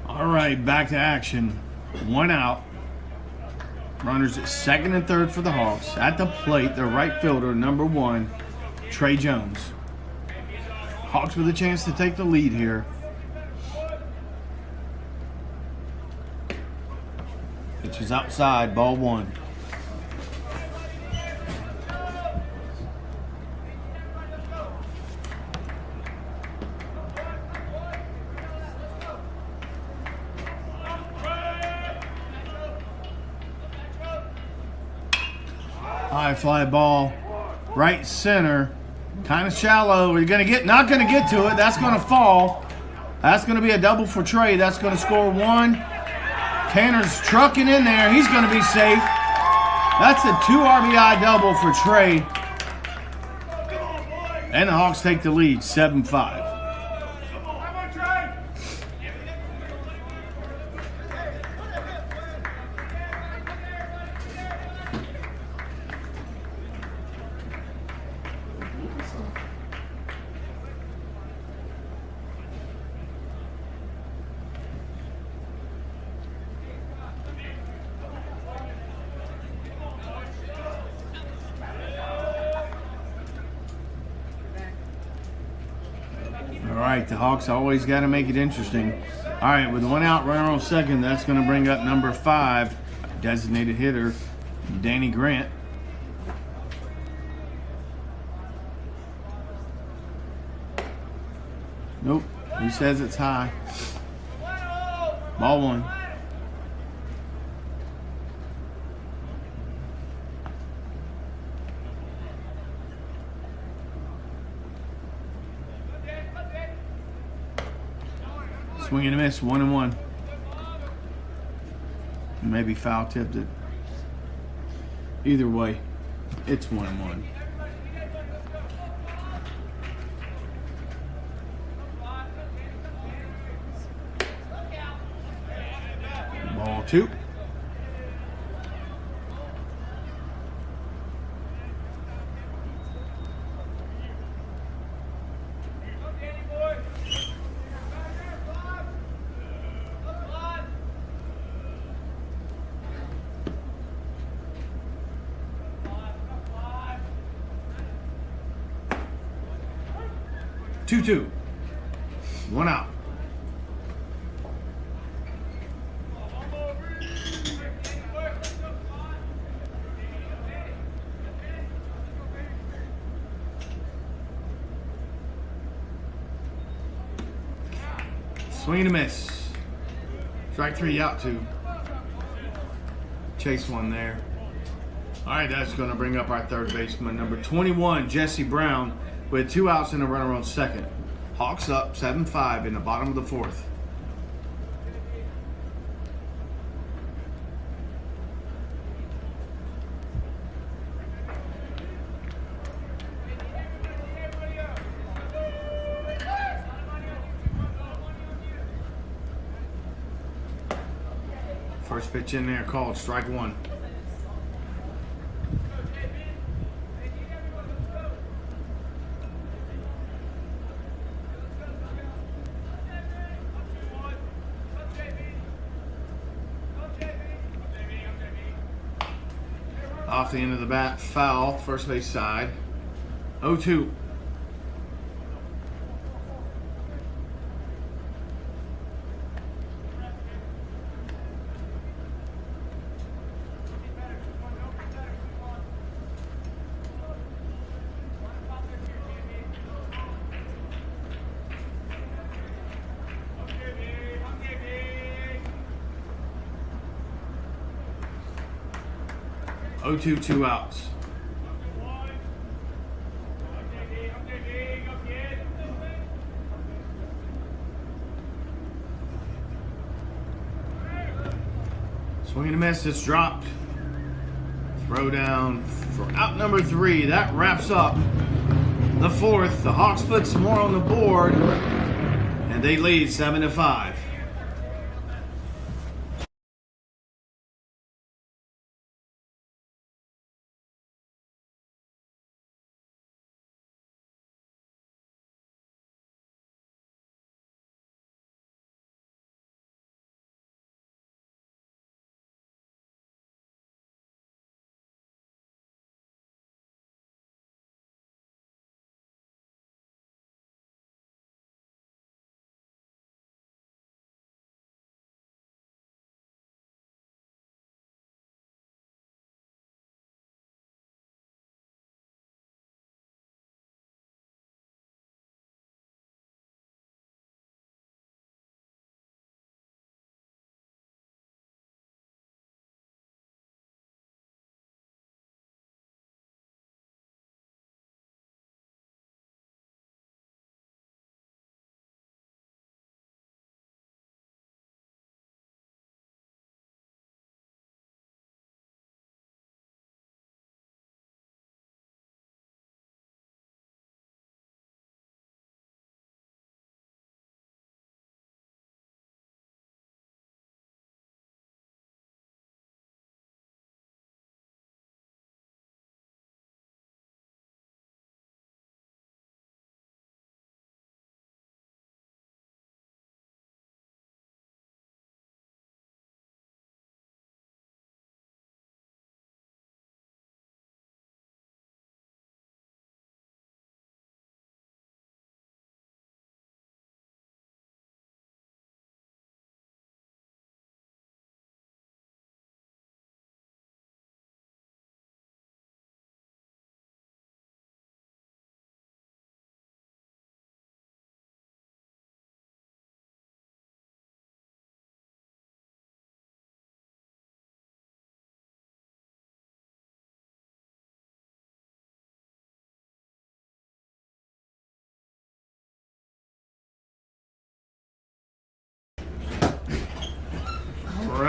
All right, back to action. 1 out. Runners at second and third for the Hawks. At the plate, the right fielder, number 1, Trey Jones. Hawks with a chance to take the lead here. Pitch is outside, ball 1. High fly ball, right center, kind of shallow. We're not gonna get to it. That's gonna fall. That's gonna be a double for Trey. That's gonna score one. Tanner's trucking in there. He's gonna be safe. That's a 2 RBI double for Trey. And the Hawks take the lead, 7-5. All right, the Hawks always got to make it interesting. All right, with one out, runner on second, that's going to bring up number 5, designated hitter, Danny Grant. Nope, he says it's high. Ball 1. Swing and a miss, 1-1. Maybe foul tipped it. Either way, it's 1-1. Ball 2. Two. One out. Swing and a miss. Strike 3, out 2. Chase one there. All right, that's going to bring up our third baseman, number 21, Jesse Brown, with 2 outs and a runner on second. Hawks up 7-5 in the bottom of the 4th. First pitch in there called strike 1. Off the end of the bat, foul, first base side. 0-2. Oh, 2 outs. Swing and a miss, it's dropped. Throw down for out number 3. That wraps up the 4th. The Hawks put some more on the board, and they lead 7-5.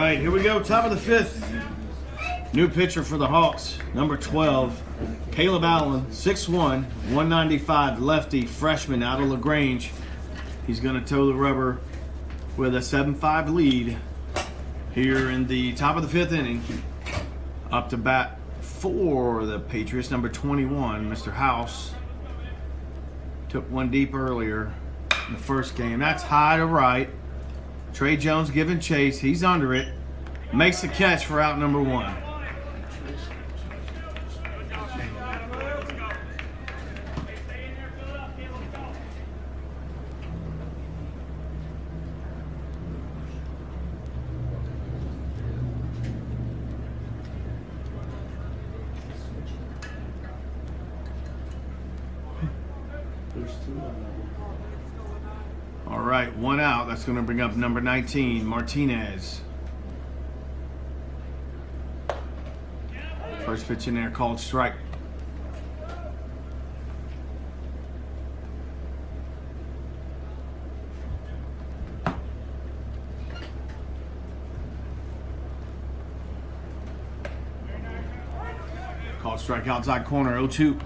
right, here we go. Top of the fifth. New pitcher for the Hawks, number 12, Caleb Allen, 6'1", 195, lefty, freshman out of LaGrange. He's going to toe the rubber with a 7-5 lead here in the top of the fifth inning. Up to bat for the Patriots, number 21, Mr. House. Took one deep earlier in the first game. That's high to right. Trey Jones giving chase. He's under it. Makes the catch for out number 1. There's 2 on that one. All right, 1 out. That's going to bring up number 19, Martinez. First pitch in there called strike. Called strike outside corner, 0-2.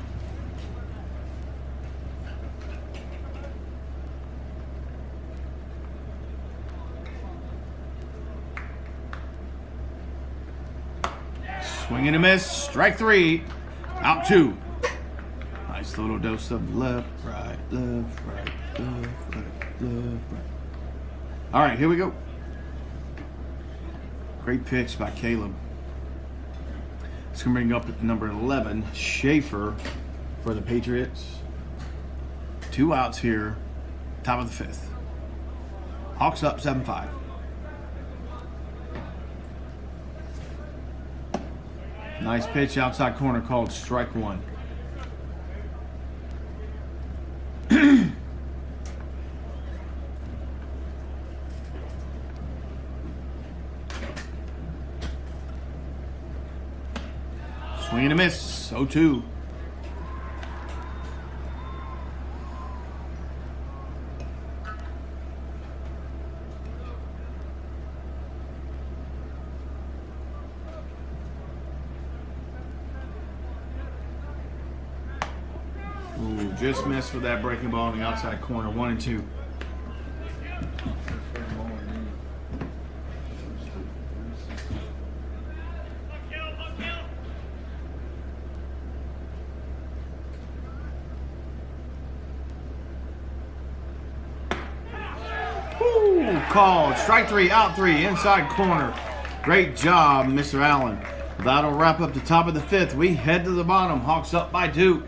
Swing and a miss. Strike 3. Out 2. Nice little dose of left, right, left, right, left, right, left, right. All right, here we go. Great pitch by Caleb. It's going to bring up at number 11, Schaefer for the Patriots. 2 outs here. Top of the fifth. Hawks up 7-5. Nice pitch outside corner called strike 1. Swing and a miss, 0-2. Ooh, just missed with that breaking ball in the outside corner, 1-2. Ooh, called. Strike 3, out 3, inside corner. Great job, Mr. Allen. That'll wrap up the top of the fifth. We head to the bottom. Hawks up by 2.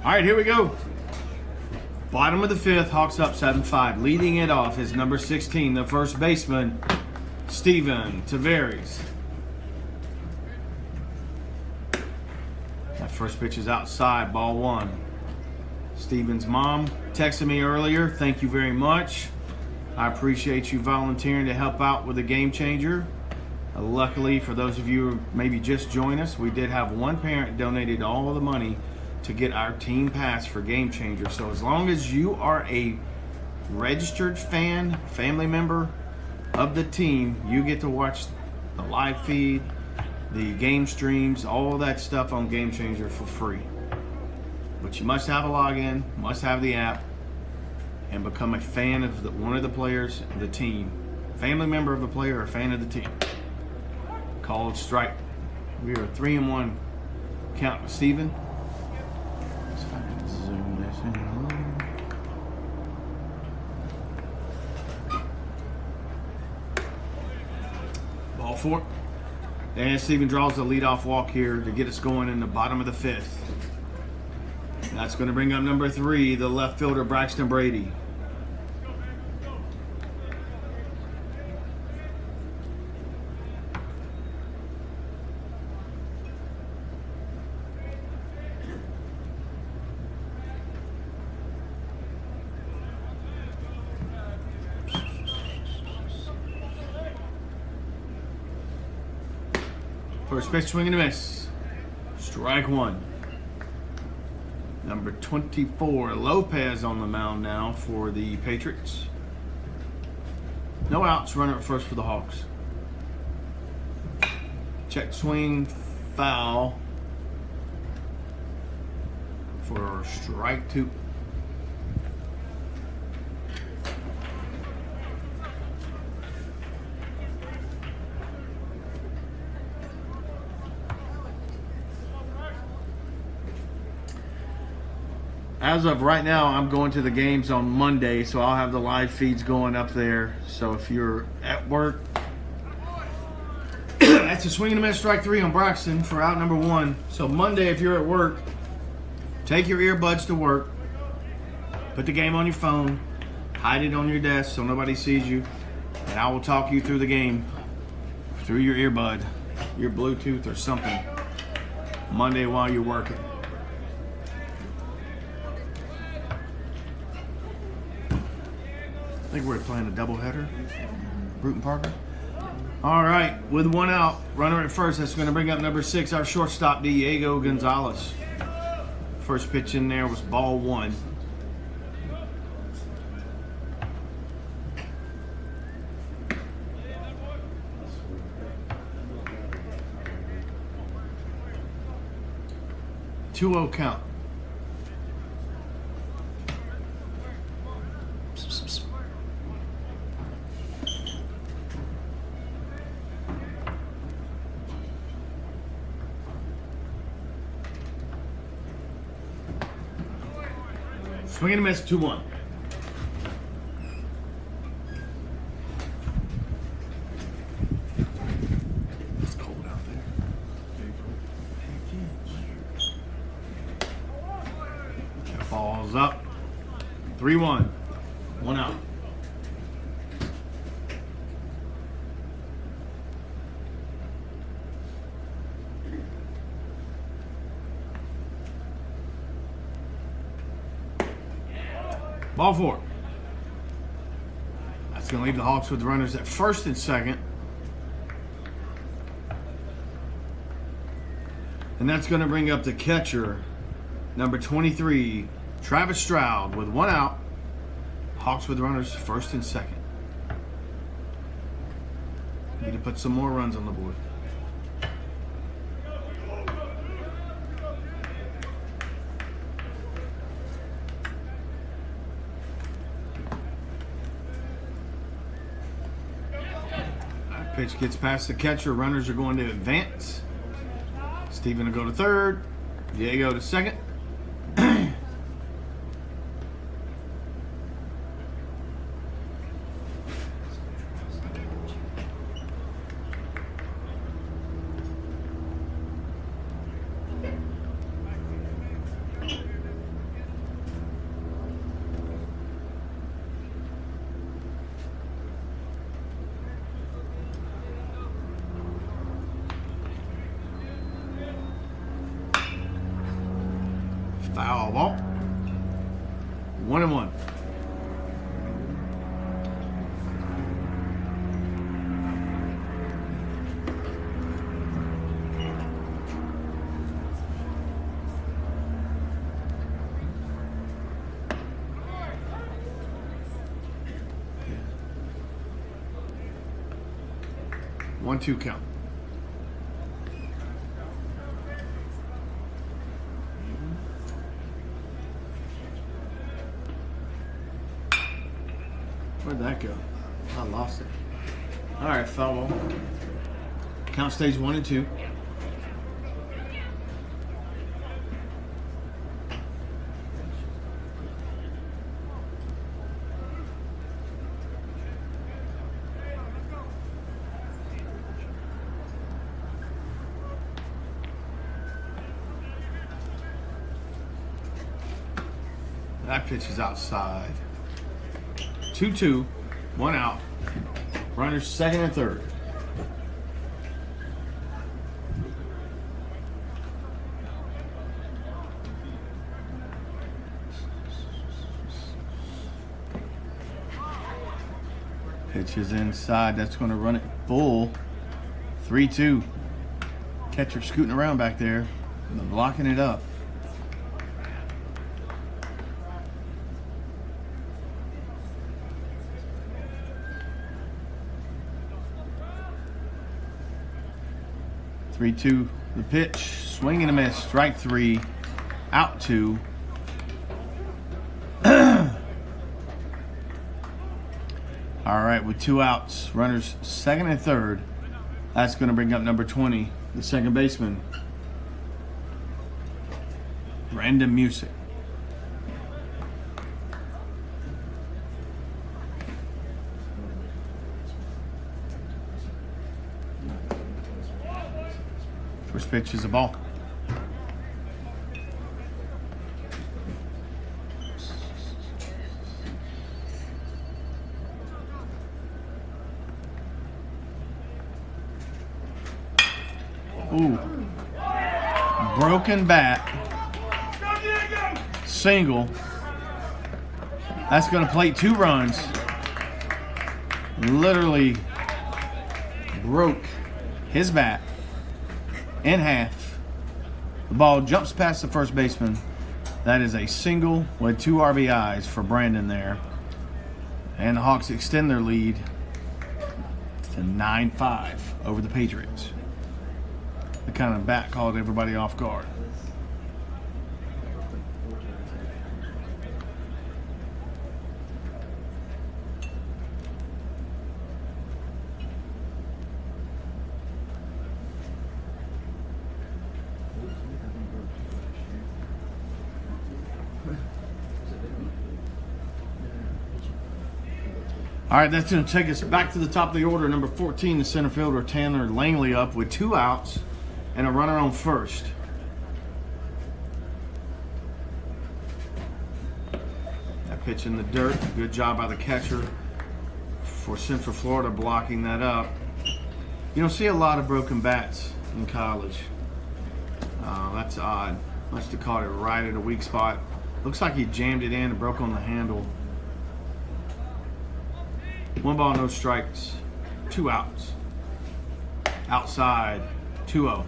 All right, here we go. Bottom of the fifth, Hawks up 7-5. Leading it off is number 16, the first baseman, Steven Tavares. That first pitch is outside, ball one. Steven's mom texted me earlier. Thank you very much. I appreciate you volunteering to help out with the Game Changer. Luckily, for those of you who maybe just joined us, we did have one parent donated all of the money to get our team pass for Game Changer. So as long as you are a registered fan, family member of the team, you get to watch the live feed, the game streams, all that stuff on Game Changer for free. But you must have a login, must have the app, and become a fan of one of the players of the team. Family member of a player or a fan of the team. Called strike. We are 3-1 count with Steven. Zoom this in a little. Ball four. And Steven draws the leadoff walk here to get us going in the bottom of the fifth. That's going to bring up number 3, the left fielder, Braxton Brady. First pitch, swing and a miss. Strike one. Number 24, Lopez on the mound now for the Patriots. No outs, runner at first for the Hawks. Check swing, foul for strike two. As of right now, I'm going to the games on Monday, so I'll have the live feeds going up there. So if you're at work, that's a swing and a miss, strike three on Braxton for out number 1. So Monday, if you're at work, take your earbuds to work, put the game on your phone, hide it on your desk so nobody sees you, and I will talk you through the game through your earbud, your Bluetooth or something, Monday while you're working. I think we're playing a doubleheader, Bruton Parker. All right, with one out, runner at first. That's going to bring up number 6, our shortstop, Diego Gonzalez. First pitch in there was ball 1. Two-0 count. Swing and a miss, 2-1. It's cold out there. That ball's up. 3-1. 1 out. Ball 4. That's going to leave the Hawks with runners at first and second. And that's going to bring up the catcher, number 23, Travis Stroud, with 1 out. Hawks with runners first and second. Need to put some more runs on the board. Pitch gets past the catcher. Runners are going to advance. Steven will go to third. Diego to second. Foul ball. 1-1. One, two count. Where'd that go? I lost it. All right, foul ball. Count stays 1 and 2. That pitch is outside. 2-2, 1 out. Runners second and third. Pitch is inside. That's going to run it full. 3-2. Catcher scooting around back there, blocking it up. Three-two, the pitch, swing and a miss, strike 3, out 2. All right, with 2 outs, runners second and third. That's going to bring up number 20, the second baseman, Brandon Music. First pitch is a ball. Ooh. Broken bat. Single. That's going to plate 2 runs. Literally broke his bat in half. The ball jumps past the first baseman. That is a single with 2 RBIs for Brandon there. And the Hawks extend their lead to 9-5 over the Patriots. The kind of bat caught everybody off guard. All right, that's going to take us back to the top of the order. Number 14, the center fielder, Tanner Langley, up with 2 outs and a runner on first. That pitch in the dirt. Good job by the catcher for Central Florida blocking that up. You don't see a lot of broken bats in college. That's odd. Must have caught it right at a weak spot. Looks like he jammed it in and broke on the handle. 1 ball, no strikes, 2 outs. Outside, 2-0.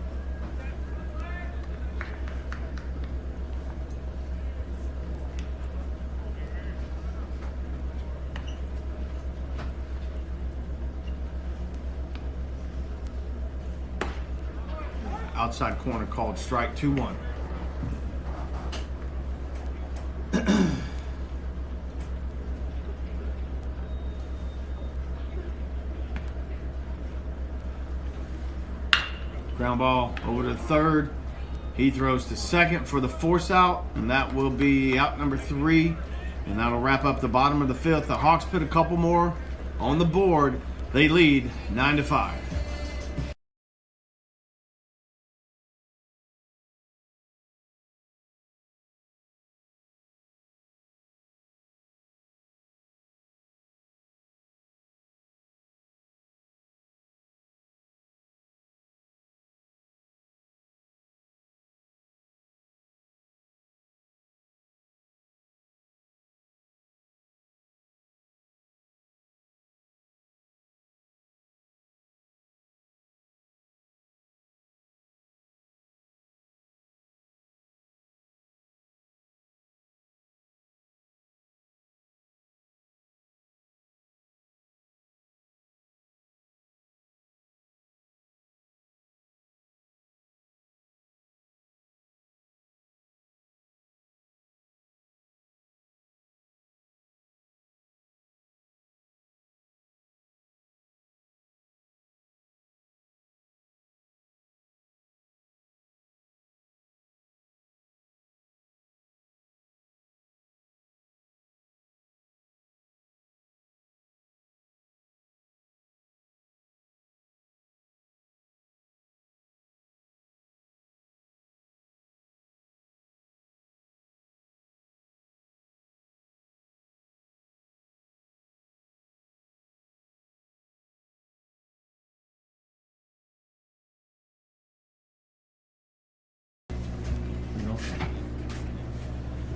Outside corner called strike, 2-1. Ground ball over to third. He throws to second for the force out, and that will be out number 3. And that'll wrap up the bottom of the 5th. The Hawks put a couple more on the board. They lead 9-5.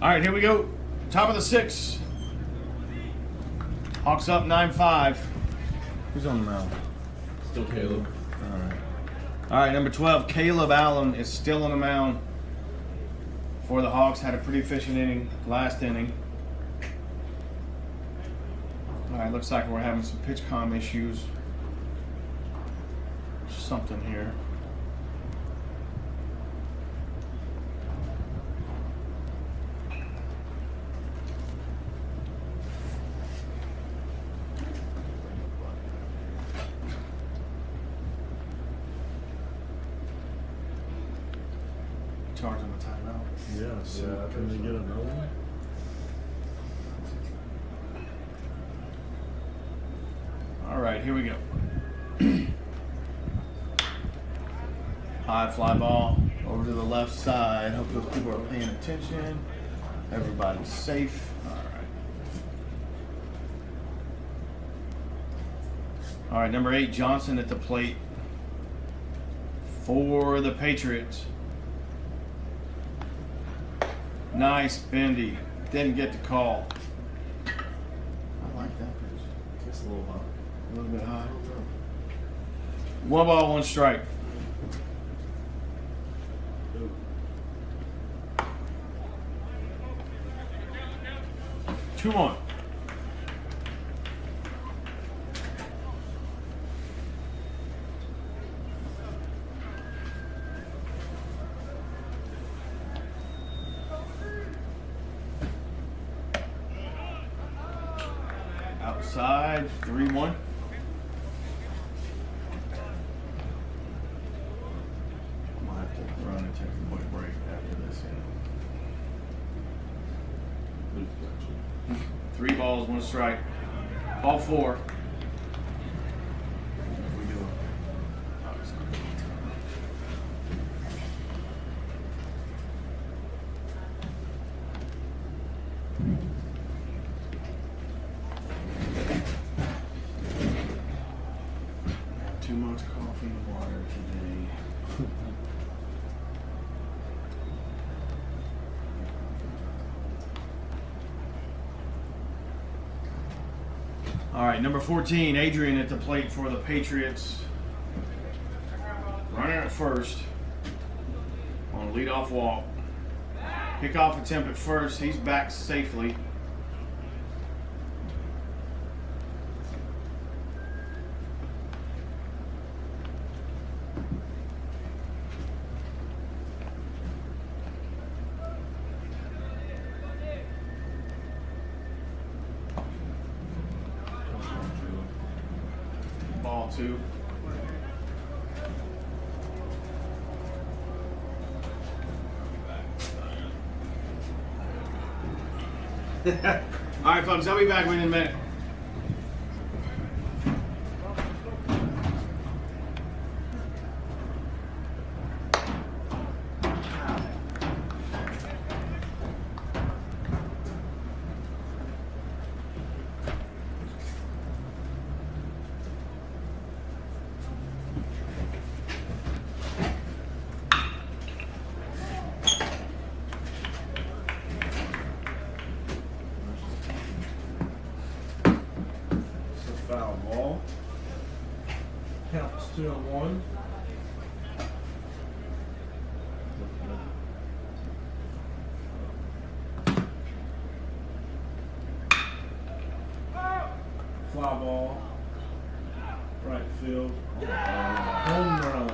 All right, here we go. Top of the 6th. Hawks up 9-5. Who's on the mound? Still Caleb. All right, number 12, Caleb Allen is still on the mound for the Hawks. Had a pretty efficient inning last inning. All right, looks like we're having some pitch comm issues. Something here. Charge him a timeout. Yeah, so can we get another one? All right, here we go. High fly ball over to the left side. Hope those people are paying attention. Everybody's safe. All right. All right, number 8, Johnson at the plate for the Patriots. Nice, bendy. Didn't get the call. I like that pitch. It's a little hot. A little bit high. 1 ball, 1 strike. Two on. Outside, 3-1. I'm gonna have to run and take a quick break after this. 3 balls, 1 strike. Ball 4. We do too much coffee and water today. All right, number 14, Adrian at the plate for the Patriots. Running at first on a leadoff walk. Pickoff attempt at first. He's back safely. Ball 2. All right, folks, I'll be back with you in a minute. It's a foul ball. Counts 2-1. Fly ball. Right field. Home run.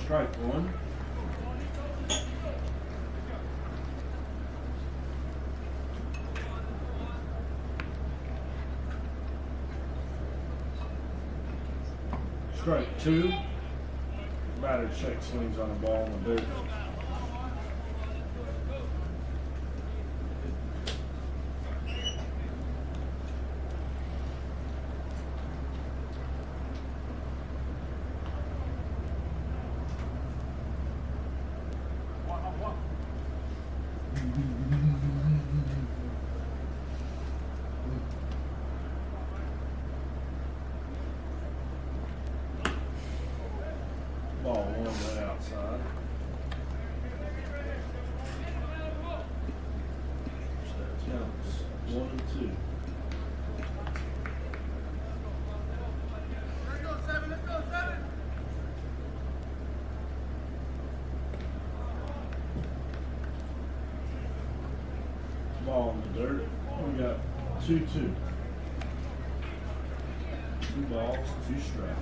Strike 1. Strike 2. Batter check swings on the ball in the dirt. Ball one way outside. So that counts 1 and 2. Let's go, 7. Let's go, 7. Ball in the dirt. We got 2-2. 2 balls, 2 strikes.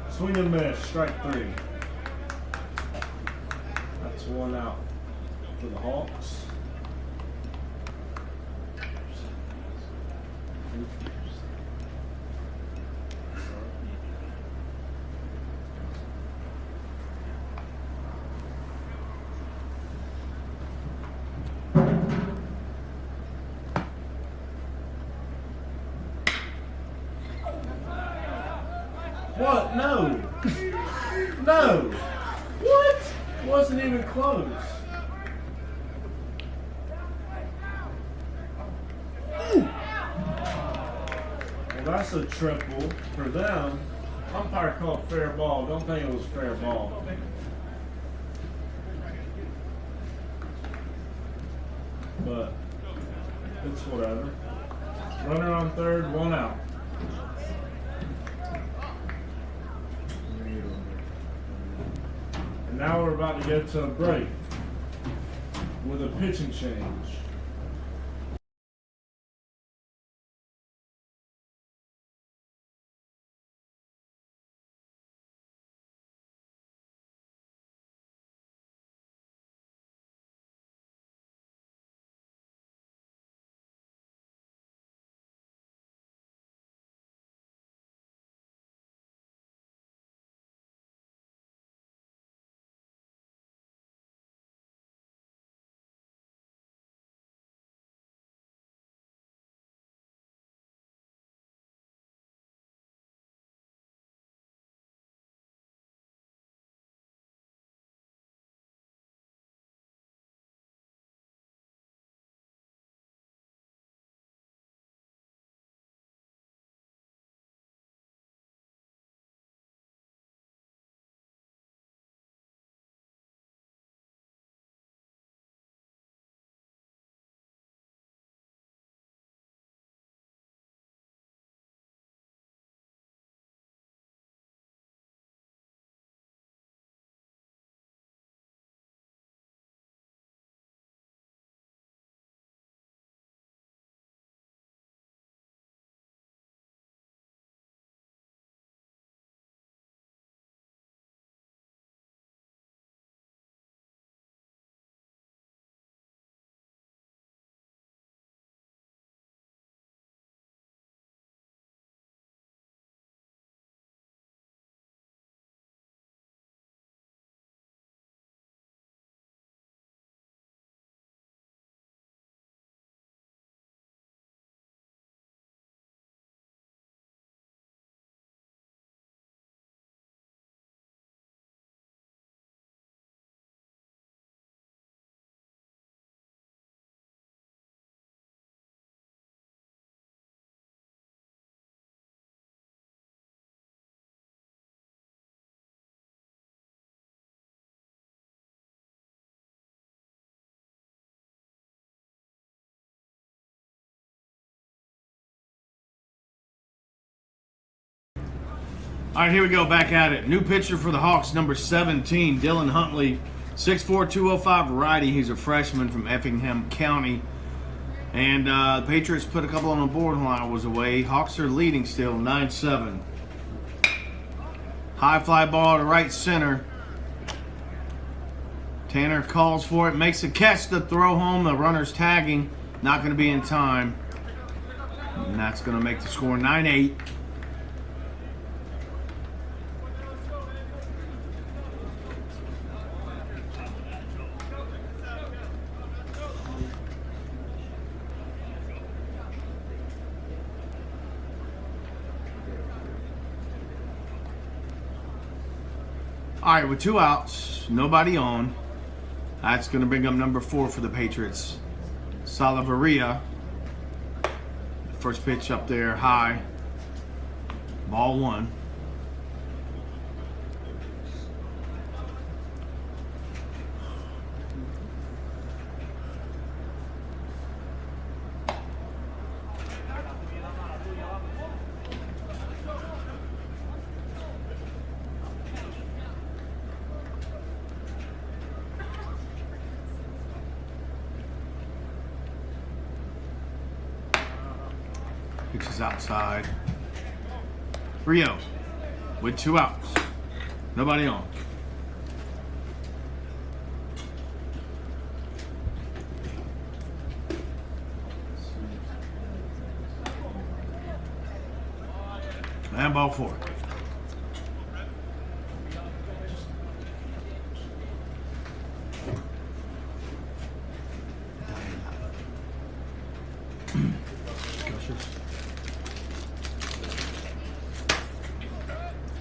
Swing and miss, strike 3. That's 1 out for the Hawks. What? No. No. What? Wasn't even close. Ooh. Well, that's a triple for them. Umpire called fair ball. Don't think it was fair ball. But it's whatever. Runner on third, 1 out. And now we're about to get to a break with a pitching change. All right, here we go, back at it. New pitcher for the Hawks, number 17, Dylan Huntley, 6'4", 205 righty. He's a freshman from Effingham County. And the Patriots put a couple on the board while I was away. Hawks are leading still, 9-7. High fly ball to right center. Tanner calls for it, makes a catch to throw home. The runner's tagging, not going to be in time. And that's going to make the score 9-8. All right, with 2 outs, nobody on. That's going to bring up number 4 for the Patriots, Salaveria. First pitch up there, high. Ball 1. Pitch is outside. Rio with 2 outs. Nobody on. And ball 4.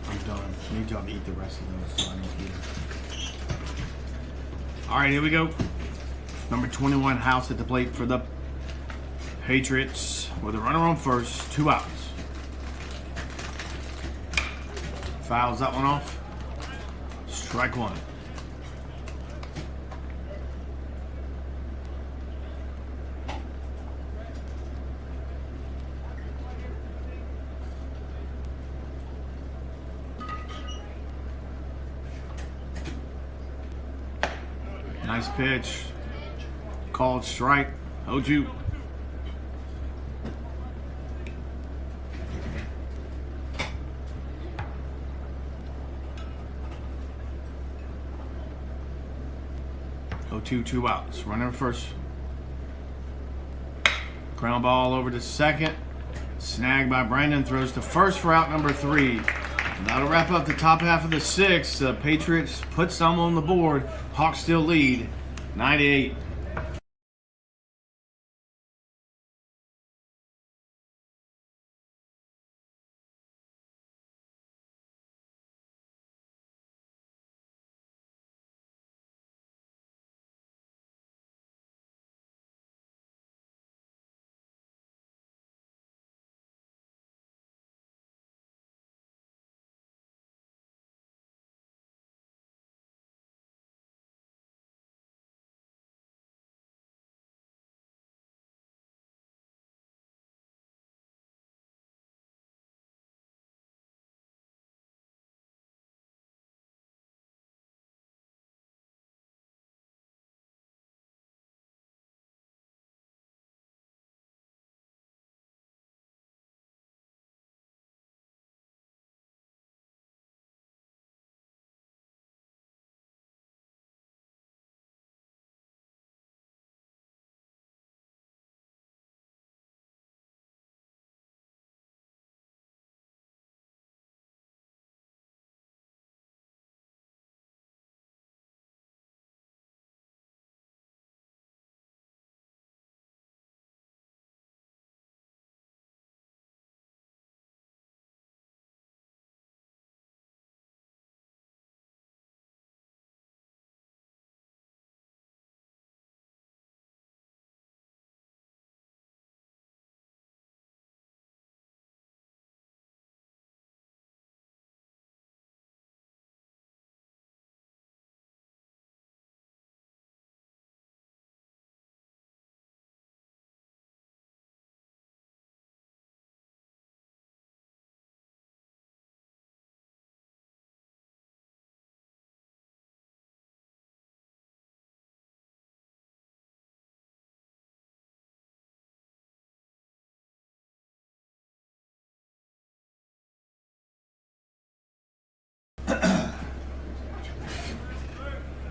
I'm done. I need y'all to eat the rest of those so I don't eat them. All right, here we go. Number 21, House at the plate for the Patriots with a runner on first, 2 outs. Fouls that one off. Strike 1. Nice pitch. Called strike. 0-2. Two outs. Runner first. Ground ball over to second. Snagged by Brandon. Throws to first for out number 3. That'll wrap up the top half of the 6th. The Patriots put some on the board. Hawks still lead 9-8.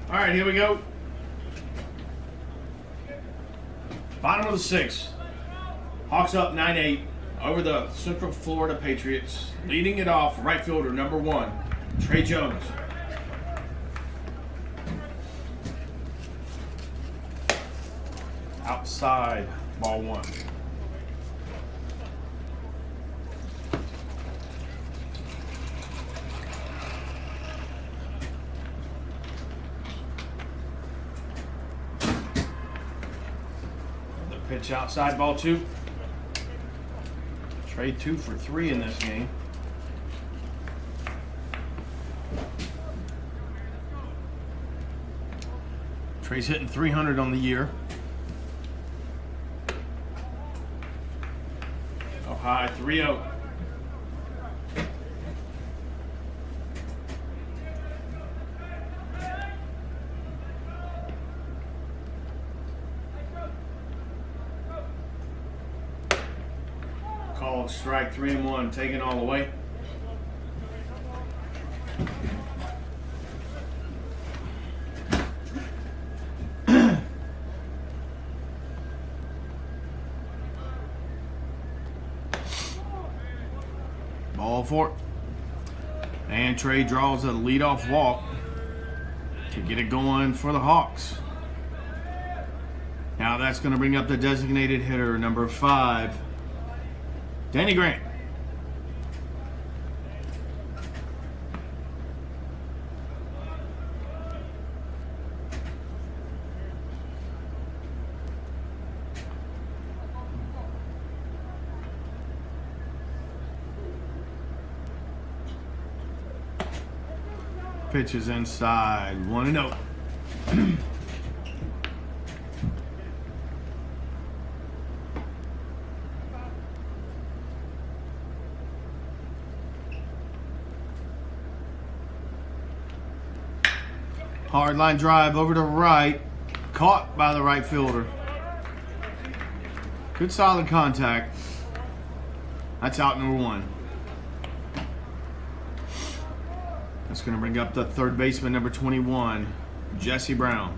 All right, here we go. Bottom of the sixth. Hawks up 9-8 over the Central Florida Patriots. Leading it off, right fielder number 1, Trey Jones. Outside, ball 1. The pitch outside, ball 2. Trey 2 for 3 in this game. Trey's hitting 300 on the year. Oh, high, 3-0. Called strike 3-1, taken all the way. Ball 4. And Trey draws a leadoff walk to get it going for the Hawks. Now that's going to bring up the designated hitter, number 5, Danny Grant. Pitch is inside, 1-0. Hard line drive over to right, caught by the right fielder. Good solid contact. That's out number 1. That's going to bring up the third baseman, number 21, Jesse Brown.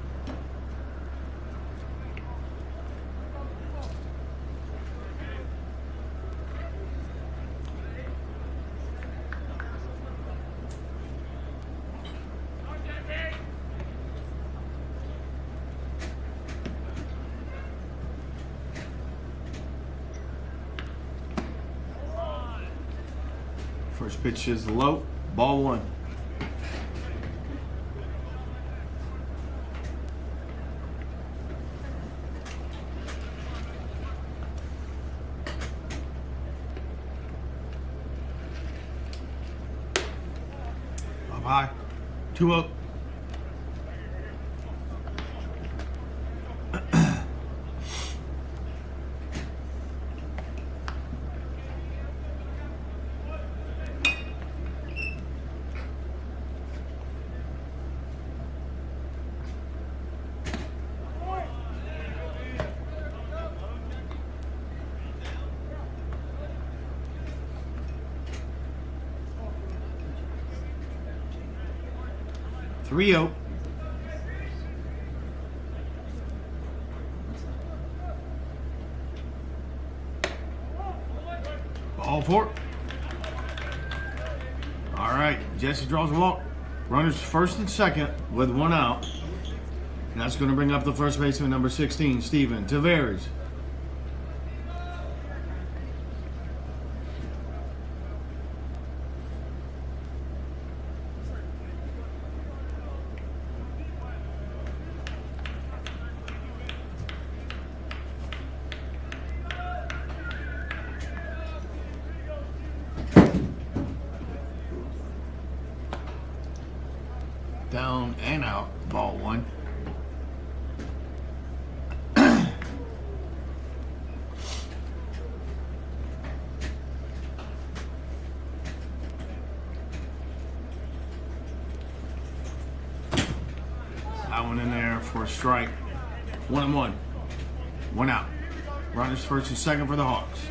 First pitch is low, ball 1. Up high, 2-0. Rio. Ball 4. All right, Jesse draws a walk. Runners first and second with 1 out. And that's going to bring up the first baseman, number 16, Steven Tavares. Down and out, ball 1. That one in there for a strike. 1-1. 1 out. Runners first and second for the Hawks.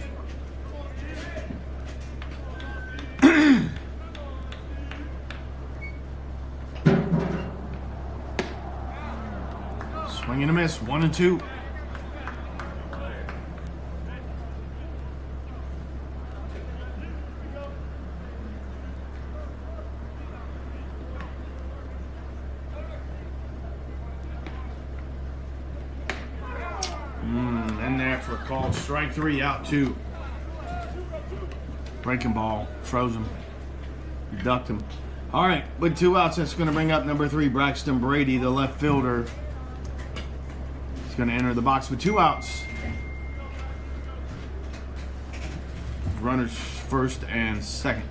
Swing and a miss, 1-2. Called strike 3, out 2. Breaking ball, froze him. You ducked him. All right, with 2 outs, that's going to bring up number 3, Braxton Brady, the left fielder. He's going to enter the box with 2 outs. Runners first and second.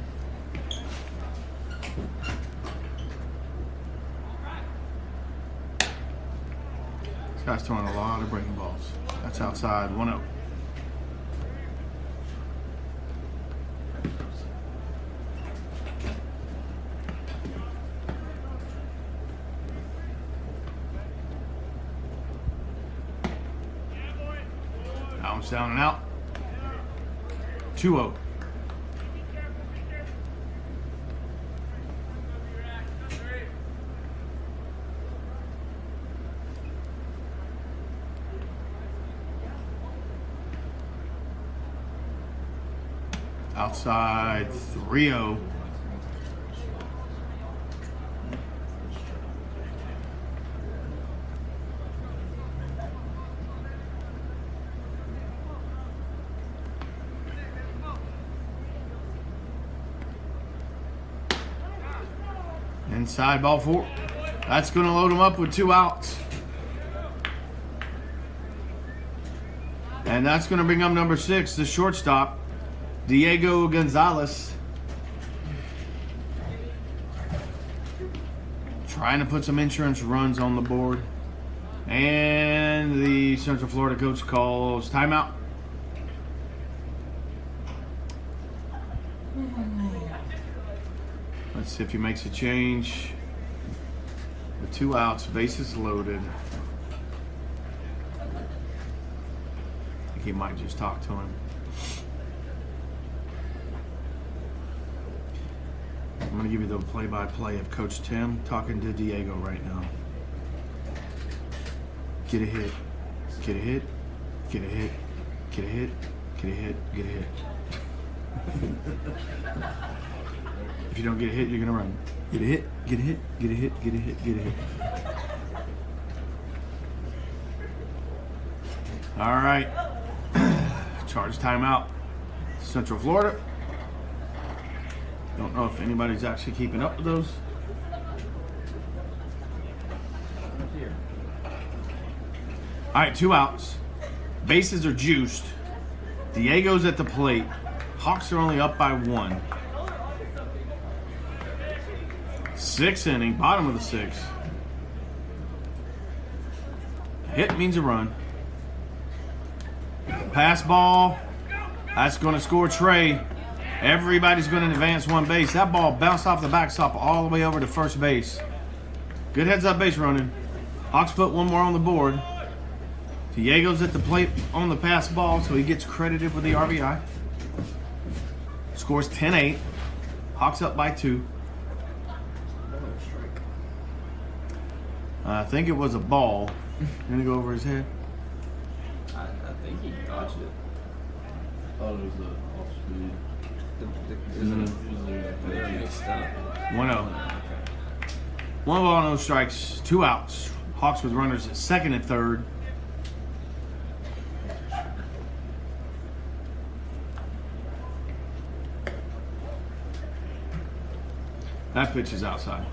This guy's throwing a lot of breaking balls. That's outside, 1-0. Bounce down and out. 2-0. Outside 3-0. Inside ball 4. That's going to load him up with 2 outs. And that's going to bring up number 6, the shortstop, Diego Gonzalez. Trying to put some insurance runs on the board. And the Central Florida coach calls timeout. Let's see if he makes a change. With 2 outs, bases loaded. I think he might just talk to him. I'm going to give you the play-by-play of Coach Tim talking to Diego right now. Get a hit. Get a hit. Get a hit. Get a hit. Get a hit. Get a hit. If you don't get a hit, you're going to run. Get a hit. Get a hit. Get a hit. Get a hit. Get a hit. All right. Charge timeout. Central Florida. Don't know if anybody's actually keeping up with those. All right, 2 outs. Bases are juiced. Diego's at the plate. Hawks are only up by 1. 6th inning, bottom of the 6th. Hit means a run. Pass ball. That's going to score Trey. Everybody's going to advance 1 base. That ball bounced off the backstop all the way over to first base. Good heads-up base running. Hawks put 1 more on the board. Diego's at the plate on the pass ball, so he gets credited with the RBI. Scores 10-8. Hawks up by 2. I think it was a ball. Gonna go over his head. I think he dodged it. I thought it was the off speed. They're mixed up. 1-0. 1 ball, no strikes, 2 outs. Hawks with runners at second and third. That pitch is outside.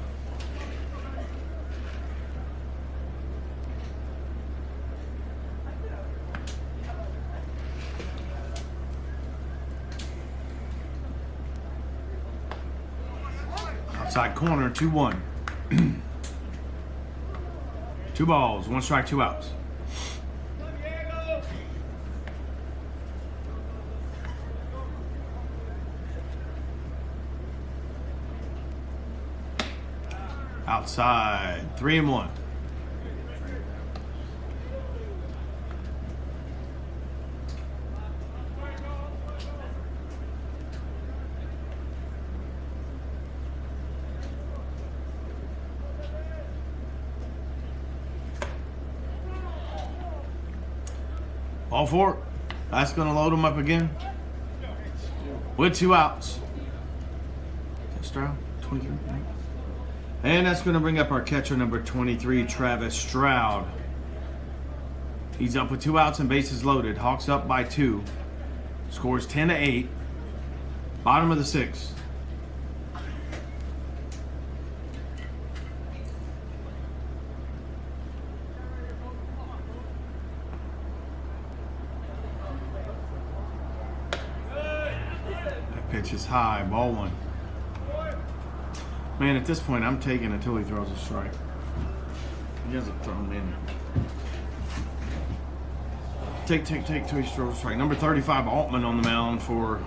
Outside corner, 2-1. 2 balls, 1 strike, 2 outs. Outside, 3-1. Ball 4. That's going to load him up again. With 2 outs. Stroud, 23. And that's going to bring up our catcher, number 23, Travis Stroud. He's up with 2 outs and bases loaded. Hawks up by 2. Scores 10-8. Bottom of the 6th. That pitch is high. Ball 1. Man, at this point, I'm taking until he throws a strike. He hasn't thrown in. Take till he throws a strike. Number 35, Altman on the mound for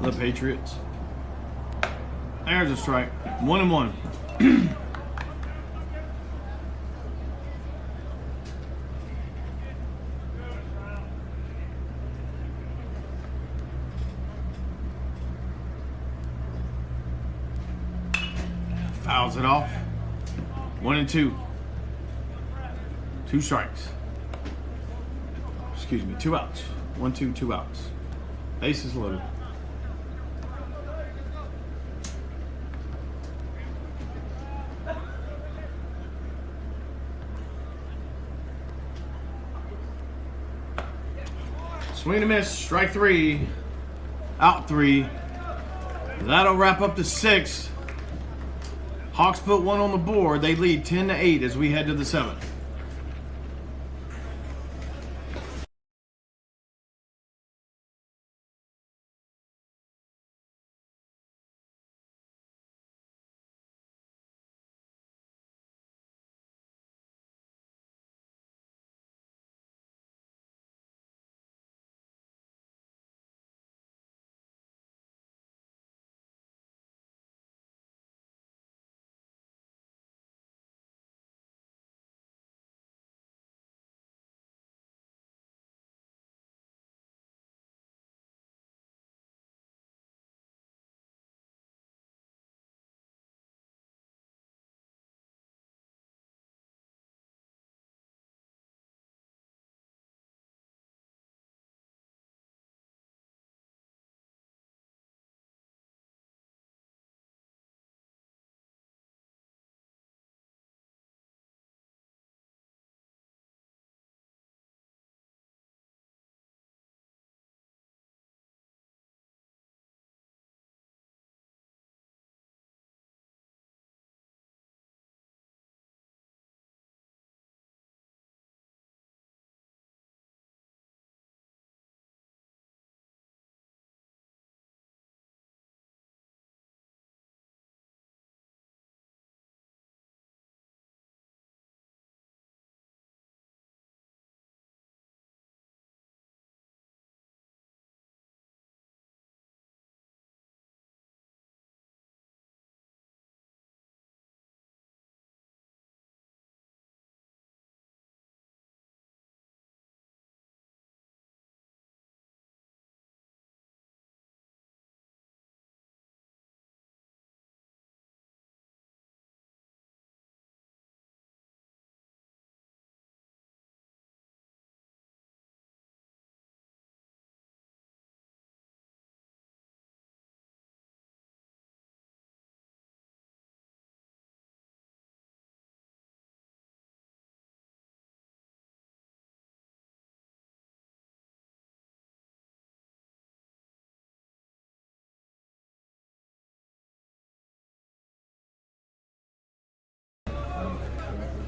the Patriots. There's a strike. 1-1. Fouls it off. 1-2. 2 strikes. Excuse me, 2 outs. 1-2, 2 outs. Bases loaded. Swing and a miss. Strike 3. Out 3. That'll wrap up the 6th. Hawks put 1 on the board. They lead 10-8 as we head to the 7th.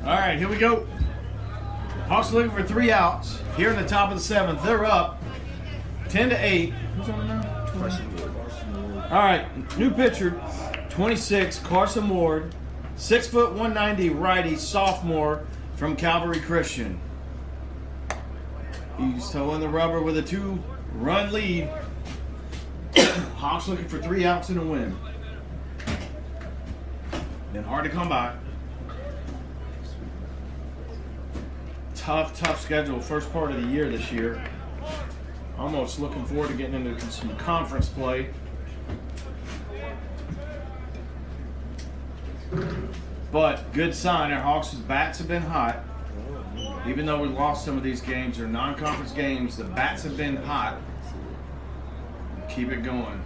All right, here we go. Hawks looking for 3 outs here in the top of the 7th. They're up 10-8. Who's on the mound? All right, new pitcher, 26, Carson Ward, 6 foot 190 righty, sophomore from Calvary Christian. He's towing the rubber with a 2-run lead. Hawks looking for 3 outs and a win. Been hard to come by. Tough schedule first part of the year this year. Almost looking forward to getting into some conference play. But good sign, our Hawks' bats have been hot. Even though we lost some of these games, or non-conference games, the bats have been hot. Keep it going.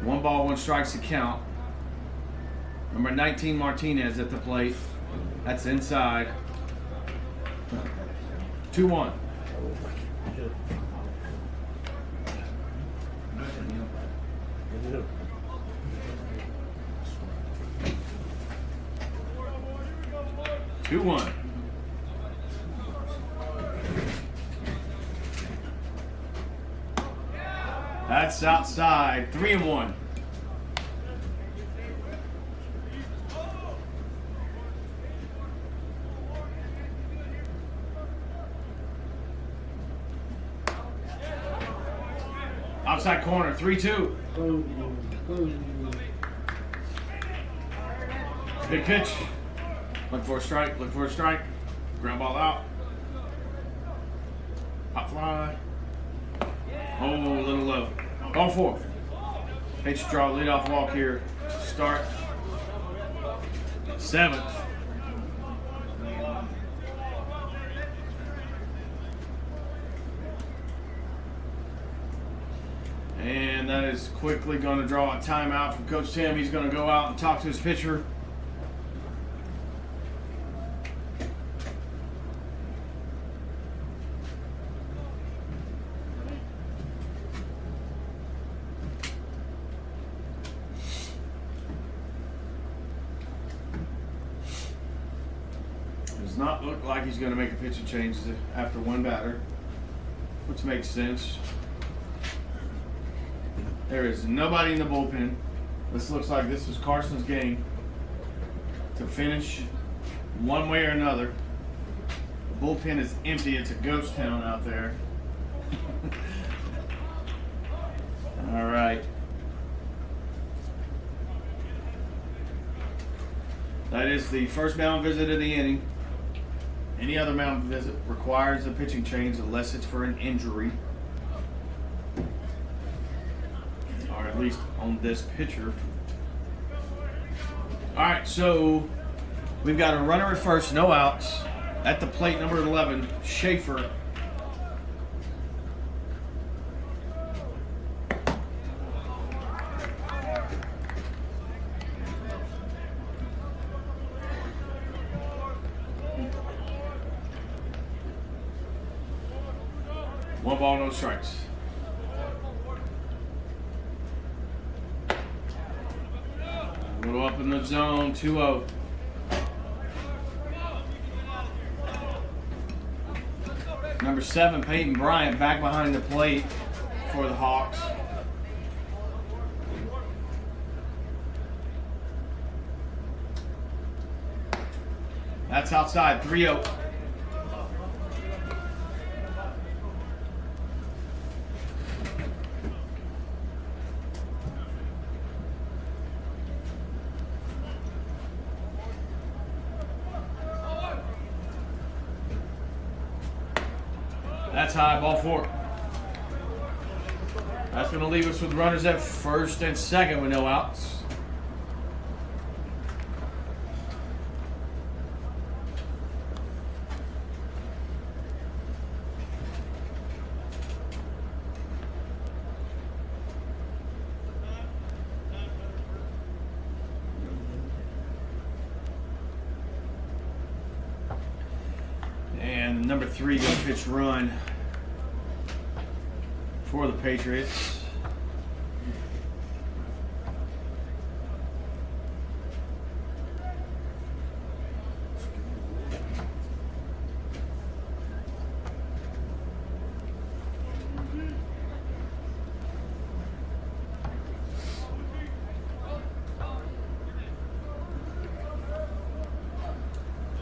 1 ball, 1 strikes to count. Number 19, Martinez at the plate. That's inside. 2-1. Two one. That's outside. 3-1. Outside corner. 3-2. Big pitch. Look for a strike. Look for a strike. Ground ball out. Pop fly. Oh, a little low. Ball 4. H draw leadoff walk here. Start. 7th. And that is quickly going to draw a timeout from Coach Tim. He's going to go out and talk to his pitcher. Does not look like he's going to make a pitching change after one batter, which makes sense. There is nobody in the bullpen. This looks like this is Carson's game to finish one way or another. The bullpen is empty. It's a ghost town out there. All right. That is the first mound visit of the inning. Any other mound visit requires a pitching change unless it's for an injury. Or at least on this pitcher. Alright, so we've got a runner at first, no outs. At the plate, number 11, Schaefer. One ball, no strikes. A little up in the zone, 2-0. Number 7, Peyton Bryant, back behind the plate for the Hawks. That's outside, 3-0. That's high, ball 4. That's going to leave us with runners at first and second with no outs. And number 3 going to pitch run for the Patriots.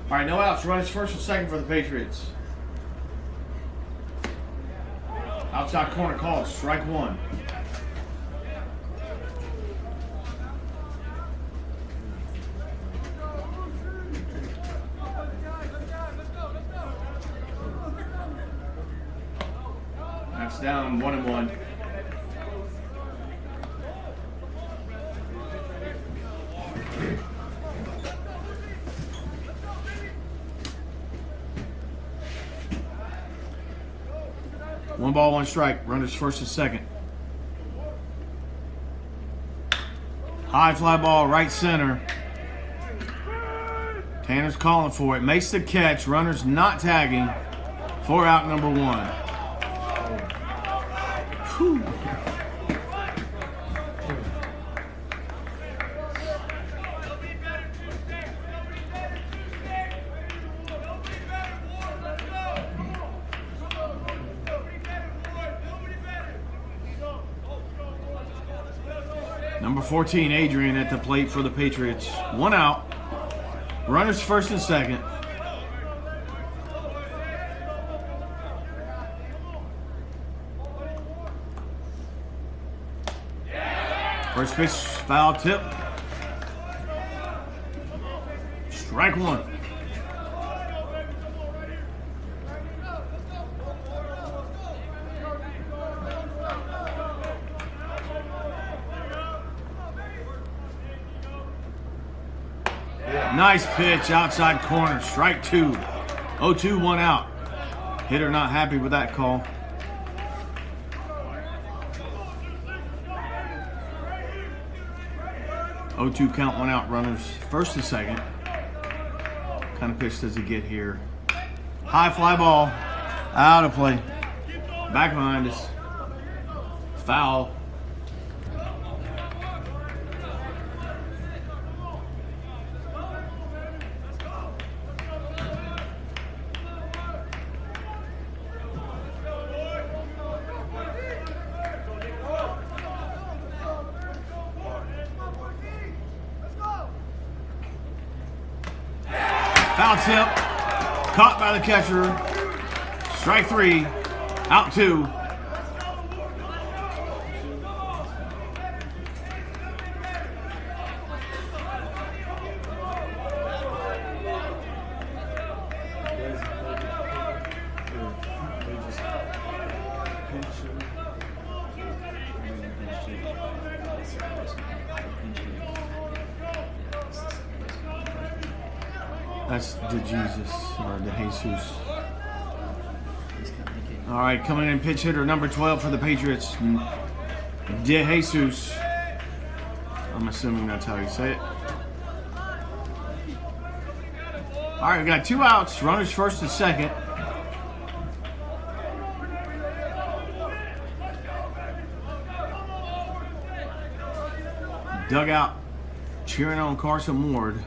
All right, no outs. Runners first and second for the Patriots. Outside corner called, strike 1. That's down 1-1. One ball, one strike. Runners first and second. High fly ball, right center. Tanner's calling for it. Makes the catch. Runners not tagging. For out number 1. Whew. Number 14, Adrian at the plate for the Patriots. 1 out. Runners first and second. First pitch, foul tip. Strike 1. Nice pitch, outside corner, strike 2. 0-2, 1 out. Hitter not happy with that call. Oh, 2 count, 1 out, runners first and second. What kind of pitch does he get here? High fly ball, out of play. Back behind us. Foul. Foul tip, caught by the catcher. Strike 3, out 2. That's DeJesus or DeJesus. All right, coming in pitch hitter number 12 for the Patriots, DeJesus. I'm assuming that's how you say it. All right, we got 2 outs, runners first and second. Dugout cheering on Carson Ward.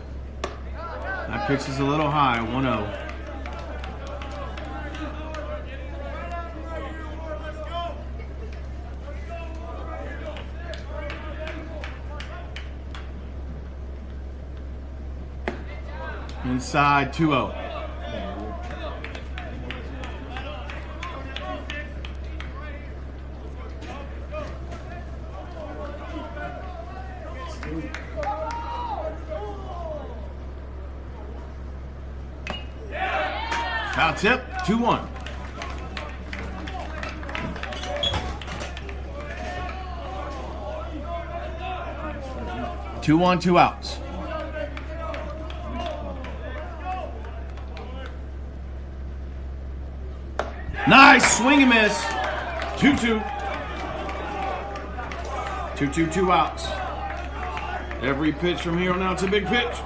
That pitch is a little high, 1-0. Inside, 2-0. Foul tip, 2-1. Two on, 2 outs. Nice swing and miss. 2-2. 2-2, 2 outs. Every pitch from here on out is a big pitch.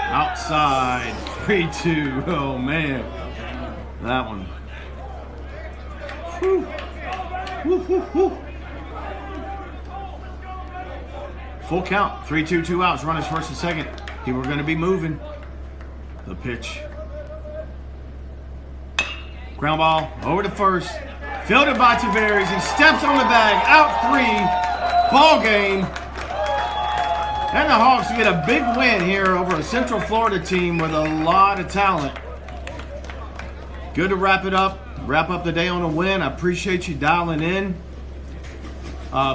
Outside, 3-2. Oh man, that one. Whew. Woo, woo, woo. Full count, 3-2, 2 outs. Runners first and second. He were going to be moving. The pitch. Ground ball over to first. Fielded by Tavares. He steps on the bag. Out 3. Ball game. And the Hawks get a big win here over a Central Florida team with a lot of talent. Good to wrap it up. Wrap up the day on a win. I appreciate you dialing in.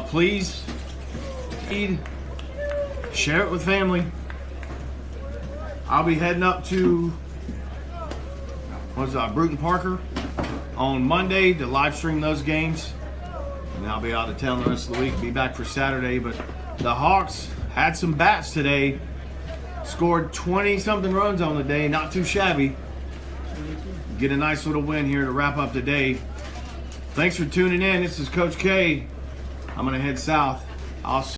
Please share it with family. I'll be heading up to Bruton Parker on Monday to live stream those games. And I'll be out of town the rest of the week. Be back for Saturday. But the Hawks had some bats today. Scored 20-something runs on the day. Not too shabby. Get a nice little win here to wrap up the day. Thanks for tuning in. This is Coach K. I'm going to head south. I'll see